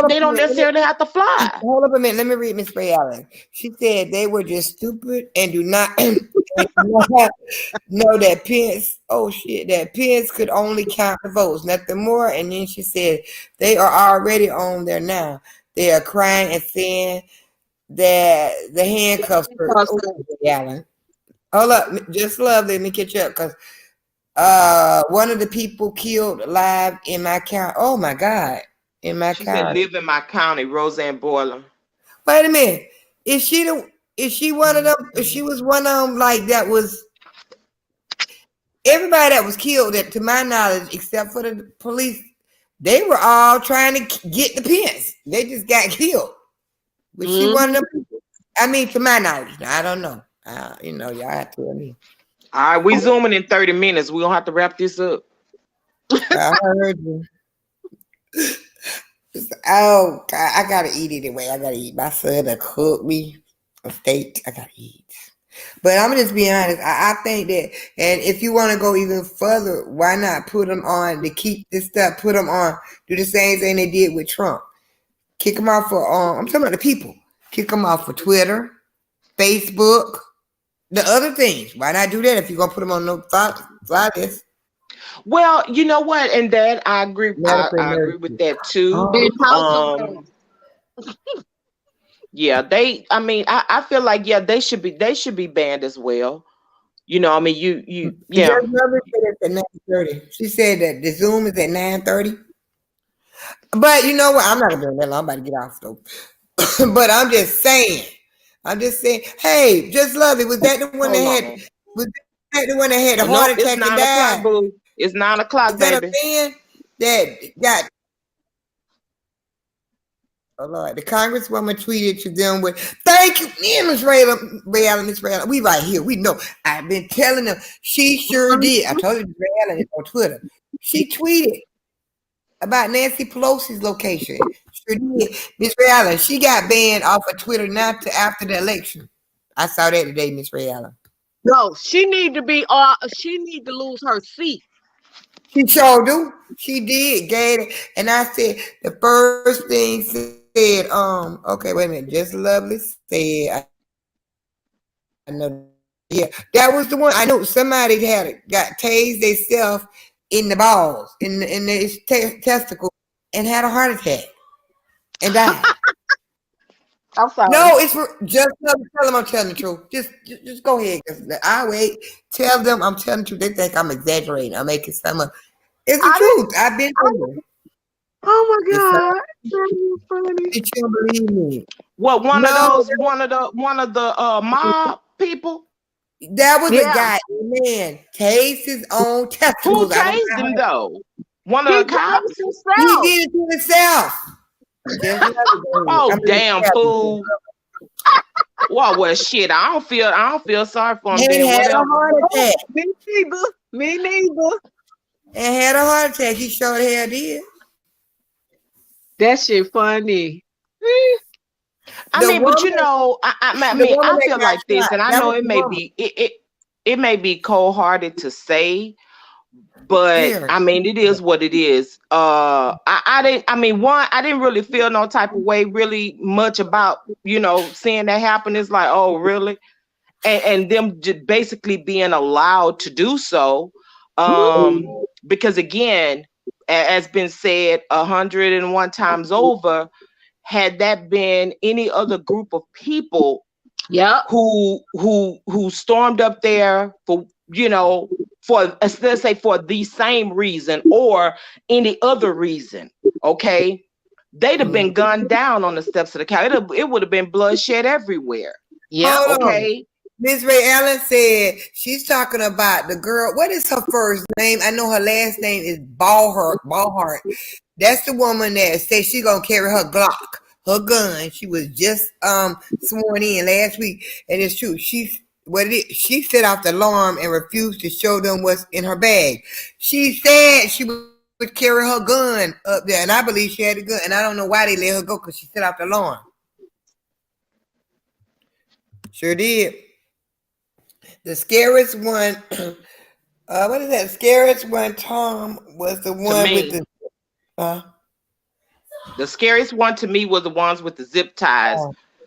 they don't necessarily have to fly. Hold up a minute. Let me read Miss Ray Allen. She said they were just stupid and do not know that Pence, that Pence could only count the votes, nothing more. And then she said they are already on there now. They are crying and saying that the handcuffs are Allen. Hold up, just lovely. Let me catch up because one of the people killed alive in my county. Oh my God. In my she county. Said live in my county, Roseanne Boylan. Wait a minute. Is she one of them? If she was one of them, like that was everybody that was killed, that to my knowledge, except for the police, they were all trying to get the Pence. They just got killed. Was she one of them people? I mean, to my knowledge, I don't know. You know, y'all have to tell me. All right, we zooming in 30 minutes. We're gonna have to wrap this up. I heard you. Oh God, I gotta eat anyway. I gotta eat. My son to cook me a steak. I gotta eat. But I'm gonna just be honest. I think that, and if you want to go even further, why not put them on to keep this stuff? Put them on. Do the same thing they did with Trump. Kick them off for. I'm talking about the people. Kick them off for Twitter, Facebook, the other things. Why not do that if you're gonna put them on no fly list? Well, you know what, and that I agree. I agree with that too. Yeah, I mean, I feel like they should be banned as well. You know, I mean, yeah. At 9:30. She said that the Zoom is at 9:30. But you know what? I'm not gonna do that long. I'm about to get off though. But I'm just saying. Hey, just lovely. Was that the one that had? Was that the one that had the heart attack and died? Boo. It's 9 o'clock, baby. A man that got. Oh Lord, the Congresswoman tweeted to them with, "Thank you, Miss Raylan. We right here. We know. I've been telling them. She sure did. I told you, Miss Raylan on Twitter. She tweeted about Nancy Pelosi's location. Sure did. Miss Raylan. She got banned off of Twitter after the election. I saw that today, Miss Raylan. No, she need to be. She need to lose her seat. She sure do. She did, gave it. And I said the first thing said, okay, wait a minute. Just lovely said, I know, yeah, that was the one. I know somebody got tased themselves in the balls, in the testicle, and had a heart attack and died. I'm sorry. No, it's for just tell them I'm telling the truth. Just go ahead. I wait. Tell them I'm telling the truth. They think I'm exaggerating. I'm making some up. It's the truth. I've been there. Oh my God. That's funny. Did you believe me? What, one of the mob people? That was a guy, man, tased his own testicles. Who tased him though? One of the cops? He did it to himself. Oh, damn fool. Well, shit. I don't feel sorry for him. He had a heart attack. Me neither. And had a heart attack. He sure the hell did. That shit funny. I mean, but you know, I feel like this, and I know it may be cold-hearted to say, but I mean, it is what it is. I didn't really feel no type of way really much about, you know, seeing that happen. It's like, oh, really? And them just basically being allowed to do so. Because again, as been said 101 times over, had that been any other group of people who stormed up there for you know, for let's say for the same reason or any other reason, okay, they'd have been gunned down on the steps of the Capitol. It would have been bloodshed everywhere. Yeah. Okay. Miss Ray Allen said she's talking about the girl. What is her first name? I know her last name is Ballhart. That's the woman that said she gonna carry her Glock, her gun. She was just sworn in last week, and it's true. She set off the alarm and refused to show them what's in her bag. She said she would carry her gun up there, and I believe she had a gun. And I don't know why they let her go because she set off the alarm. Sure did. The scariest one, what is that? Scariest one, Tom, was the one with the scariest one to me was the ones with the zip ties,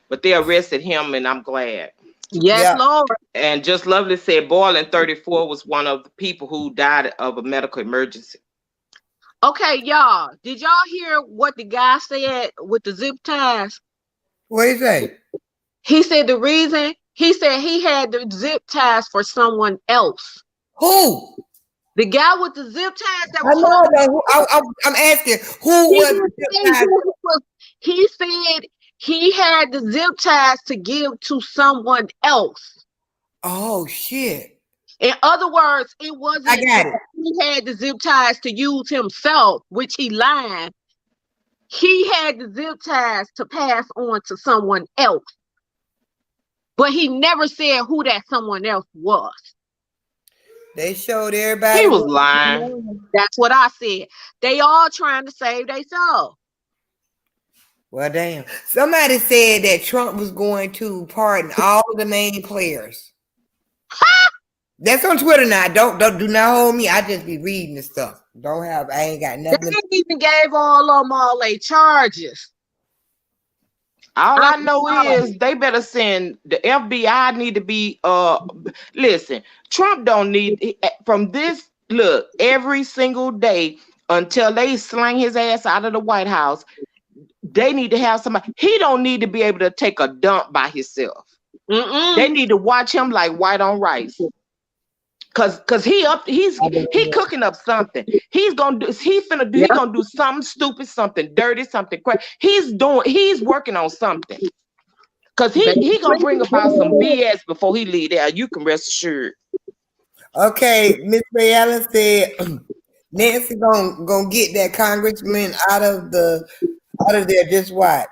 but they arrested him, and I'm glad. Yes, Lord. And Just Lovely said Boylan 34 was one of the people who died of a medical emergency. Okay, y'all. Did y'all hear what the guy said with the zip ties? What did he say? He said the reason, he said he had the zip ties for someone else. Who? The guy with the zip ties that was I'm asking, who was the zip ties? He said he had the zip ties to give to someone else. Oh, shit. In other words, it wasn't I got it. He had the zip ties to use himself, which he lied. He had the zip ties to pass on to someone else. But he never said who that someone else was. They showed everybody. He was lying. That's what I said. They all trying to save themselves. Well, damn. Somebody said that Trump was going to pardon all the main players. That's on Twitter now. Do not hold me. I just be reading the stuff. I ain't got nothing. They even gave all of them all their charges. All I know is they better send the FBI need to be listen, Trump don't need from this look every single day until they slang his ass out of the White House. They need to have somebody. He don't need to be able to take a dump by himself. They need to watch him like white on rice. Cause he's cooking up something. He's gonna do something stupid, something dirty, something crazy. He's working on something. Cause he gonna bring about some BS before he leave there. You can rest assured. Okay, Miss Ray Allen said Nancy gonna get that congressman out of there. Just watch.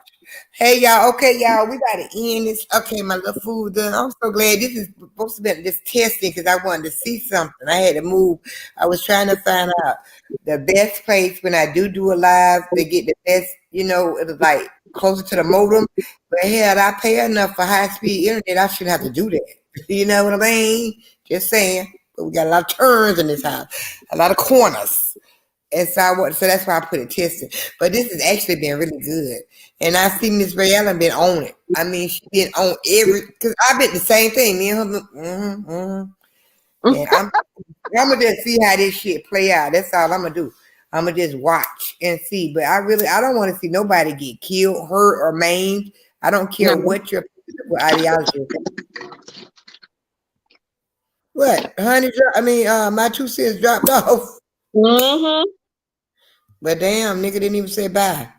Hey y'all, okay y'all, we gotta end this. Okay, my little food done. I'm so glad this is supposed to be just testing because I wanted to see something. I had to move. I was trying to find out the best place when I do a live to get the best, it was like closer to the modem. But hell, I pay enough for high speed internet. I shouldn't have to do that. You know what I mean? Just saying. But we got a lot of turns in this house, a lot of corners. And so that's why I put it testing. But this has actually been really good. And I see Miss Ray Allen been on it. I mean, she been on because I've been the same thing. Me and her. And I'm gonna just see how this shit play out. That's all I'm gonna do. I'm gonna just watch and see. But I don't want to see nobody get killed, hurt, or maimed. I don't care what your ideology is. What, honey? My 2 cents dropped off. But damn, nigga didn't even say bye.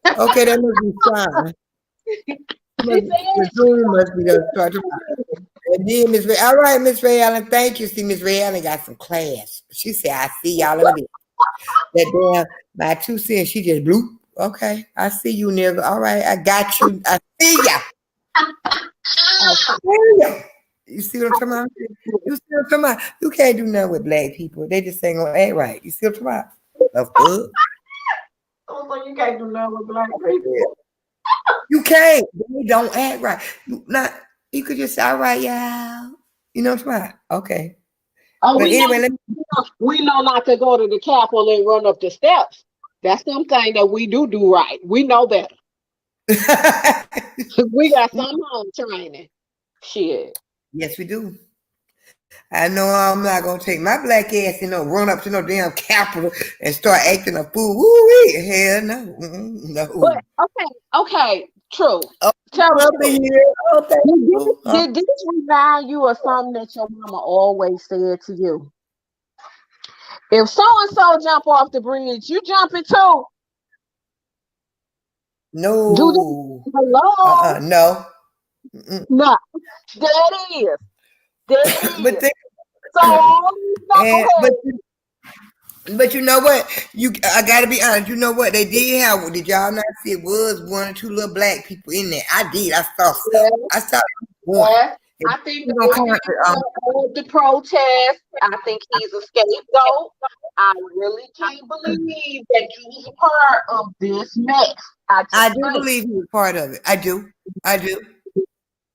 Okay, that must be fine. The Zoom must be the start. And then Miss Ray, all right, Miss Ray Allen, thank you. See, Miss Ray Allen got some class. She said, I see y'all in a bit. That damn, my 2 cents, she just bloop. Okay, I see you, nigga. All right, I got you. I see ya. I see ya. You see what I'm talking about? You see what I'm talking about? You can't do nothing with black people. They just ain't gonna act right. You see what I'm talking about? Oh, you can't do nothing with black people. You can't. They don't act right. You could just say, all right, y'all. You know what I'm talking about? Okay. Oh, but anyway, we know not to go to the Capitol and run up the steps. That's something that we do right. We know better. We got some home training. Shit. Yes, we do. I know I'm not gonna take my black ass, run up to no damn Capitol and start acting a fool. Woo-wee. Hell no. No. But okay, true. Oh, tell up me, in here. Oh, thank you. did this remind you of something that your mama always said to you? If so and so jump off the bridge, you jumping too. Do No. this. Hello? No. Mm-mm. No. That is. That But is. think, So all these and, knuckleheads. but you know what? I gotta be honest. You know what they did have? Did y'all not see? It was one or two little black people in there. I did. I saw. Yes, I saw one. yes. And I think you gonna call it, the protest. I think he's a scapegoat. I really can't believe that you was a part of this mess. I do believe he was part of it. I do. I do.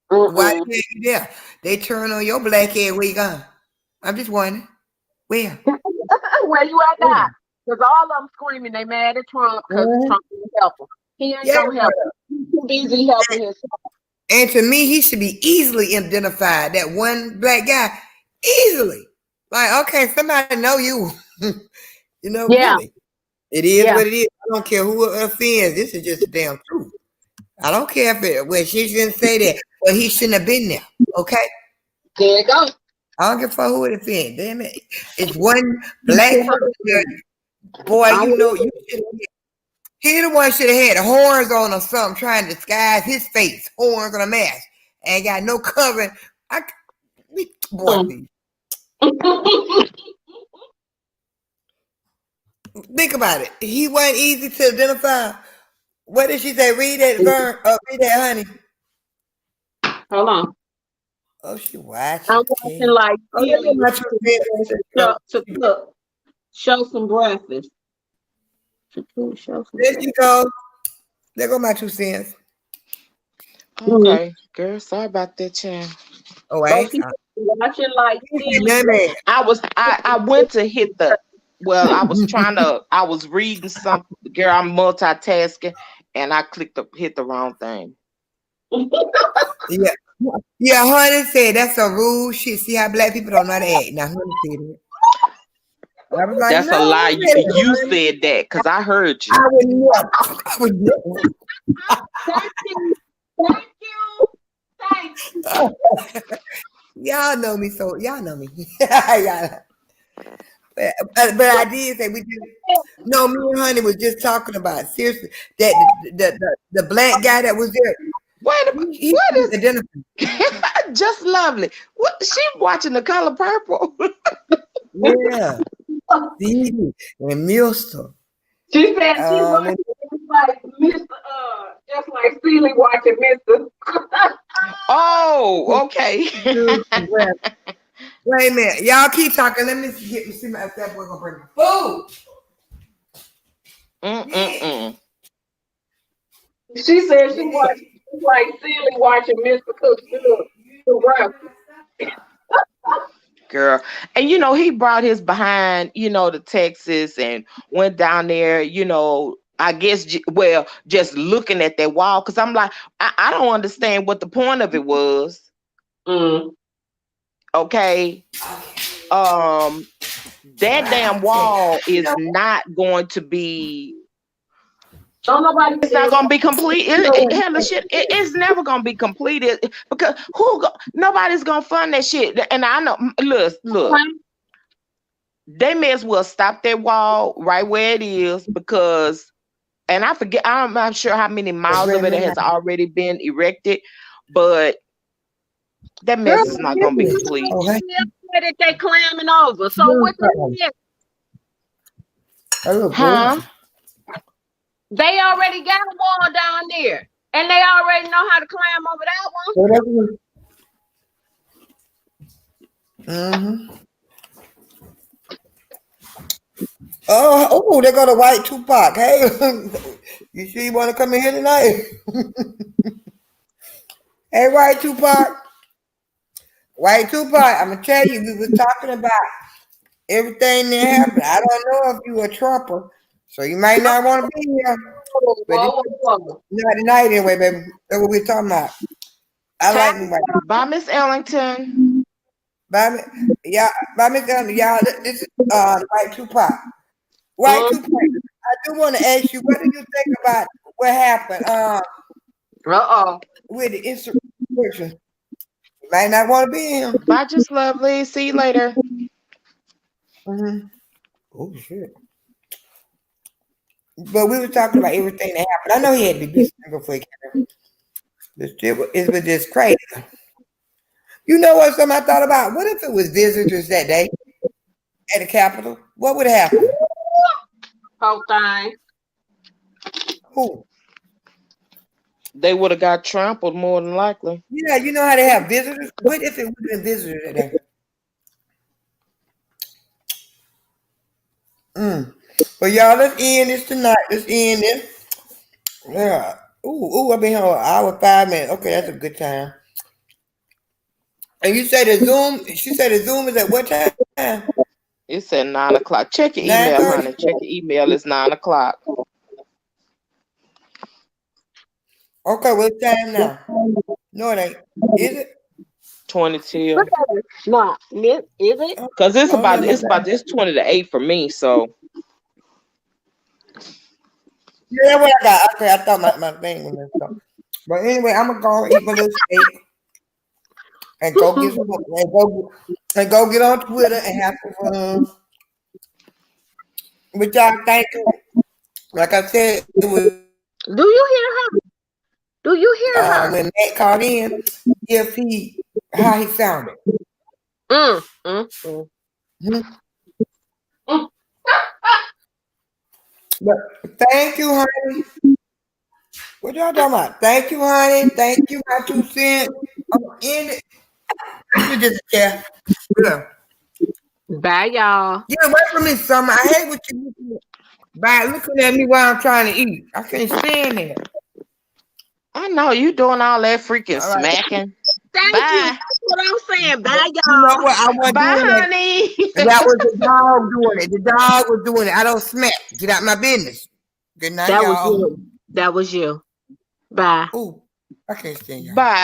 Why the heck you there? They turn on your black head. Where you going? I'm just wondering. Where? Where you at now? Because all of them screaming they mad at Trump because Trump didn't help them. He ain't gonna help them. He's too busy helping himself. And to me, he should be easily identified. That one black guy, easily. Like, okay, somebody know you. You know, really. It is what it is. I don't care who offends. This is just the damn truth. I don't care if she shouldn't say that. Well, he shouldn't have been there. Okay? There you go. I don't give a fuck who it offends. Damn it. It's one black person. Boy, you know, you should have. He the one should have had horns on or something, trying to disguise his face, horns on a mask, and got no covering. Boy, think about it. He wasn't easy to identify. What did she say? Read that, read that, honey. Hold on. Oh, she watching. I'm watching like to cook. Show some breakfast. There she goes. There go my 2 cents. Okay, girl. Sorry about that, child. Oh, wait. Watching like I went to hit the. Well, I was reading something. Girl, I'm multitasking, and I hit the wrong thing. Yeah, honey said that's a rule. Shit, see how black people don't know how to act. Now, honey said it. Like, that's a lie. You said that because I heard you. I would never. Thank you. Y'all know me, so y'all know me. But I did say we did. No, me and honey was just talking about seriously that the black guy that was there. Wait a minute. What is just lovely? What she watching The Color Purple? Yeah. And Milster. She said she watching like Mr. Just like Seeley watching Mr. Oh, okay. Wait a minute. Y'all keep talking. Let me see if that boy gonna bring my food. She said she watching like Seeley watching Mr. Cook the Girl, and you know he brought his behind, to Texas and went down there. I guess just looking at that wall because I'm like, I don't understand what the point of it was. Okay, that damn wall is not going to be. It's not gonna be complete. It's never gonna be completed because nobody's gonna fund that shit. And I know, look, they may as well stop that wall right where it is because, and I forget, I'm not sure how many miles of it has already been erected, but that mess is not gonna be complete. They climbing over. So what the heck? Huh? They already got a wall down there, and they already know how to climb over that one. Oh, they got a white Tupac. Hey, you sure you want to come in here tonight? Hey, white Tupac. White Tupac, I'm gonna tell you, we were talking about everything that happened. I don't know if you a Trumper. So you might not want to be here. But not tonight anyway, baby. That's what we're talking about. I like me. Bye, Miss Ellington. Bye, Miss Ellington. Y'all, this is White Tupac. White Tupac, I do want to ask you, what do you think about what happened? Uh-oh. with the instruction. Might not want to be him. Bye, just lovely. See you later. Mm-hmm. Oh shit! But we were talking about everything that happened. I know he had to do something before he came. It was just crazy. You know what? Something I thought about. What if it was visitors that day at the Capitol? What would have happened? Whole thing. Who? They would have got trampled more than likely. Yeah, you know how they have visitors. What if it would have been visitors that day? But y'all, let's end this tonight. Let's end this. Yeah. Ooh, I've been here an hour, 5 minutes. Okay, that's a good time. And you say the Zoom, she said the Zoom is at what time? It's at 9 o'clock. Check your email, 9:30? honey. Check your email. It's 9 o'clock. Okay, what time now? No, it ain't. Is it? 22. No, is it? Because it's Oh, about no, it's 20 to 8 for me. So yeah, what I got. Okay, I thought my thing was messed up. But anyway, I'm gonna go eat my little steak and go get some and go get on Twitter and have some fun. But y'all, thank you. Like I said, it was Do you hear her? Do you hear her? when Matt called in, how he sounded. But thank you, honey. What y'all talking about? Thank you, honey. Thank you, my 2 cents. I'm in it. You just yeah. Bye, y'all. Get away from me, Summer. I hate what you looking at me while I'm trying to eat. I can't stand it. I know you doing all that freaking All right. smacking. Thank Bye. you. That's what I'm saying. Bye, You y'all. know what? I wasn't Bye, doing honey. it. That was the dog doing it. The dog was doing it. I don't smack. Get out my business. Good night, That was y'all. you. That was you. Bye. Ooh, I can't stand y'all. Bye.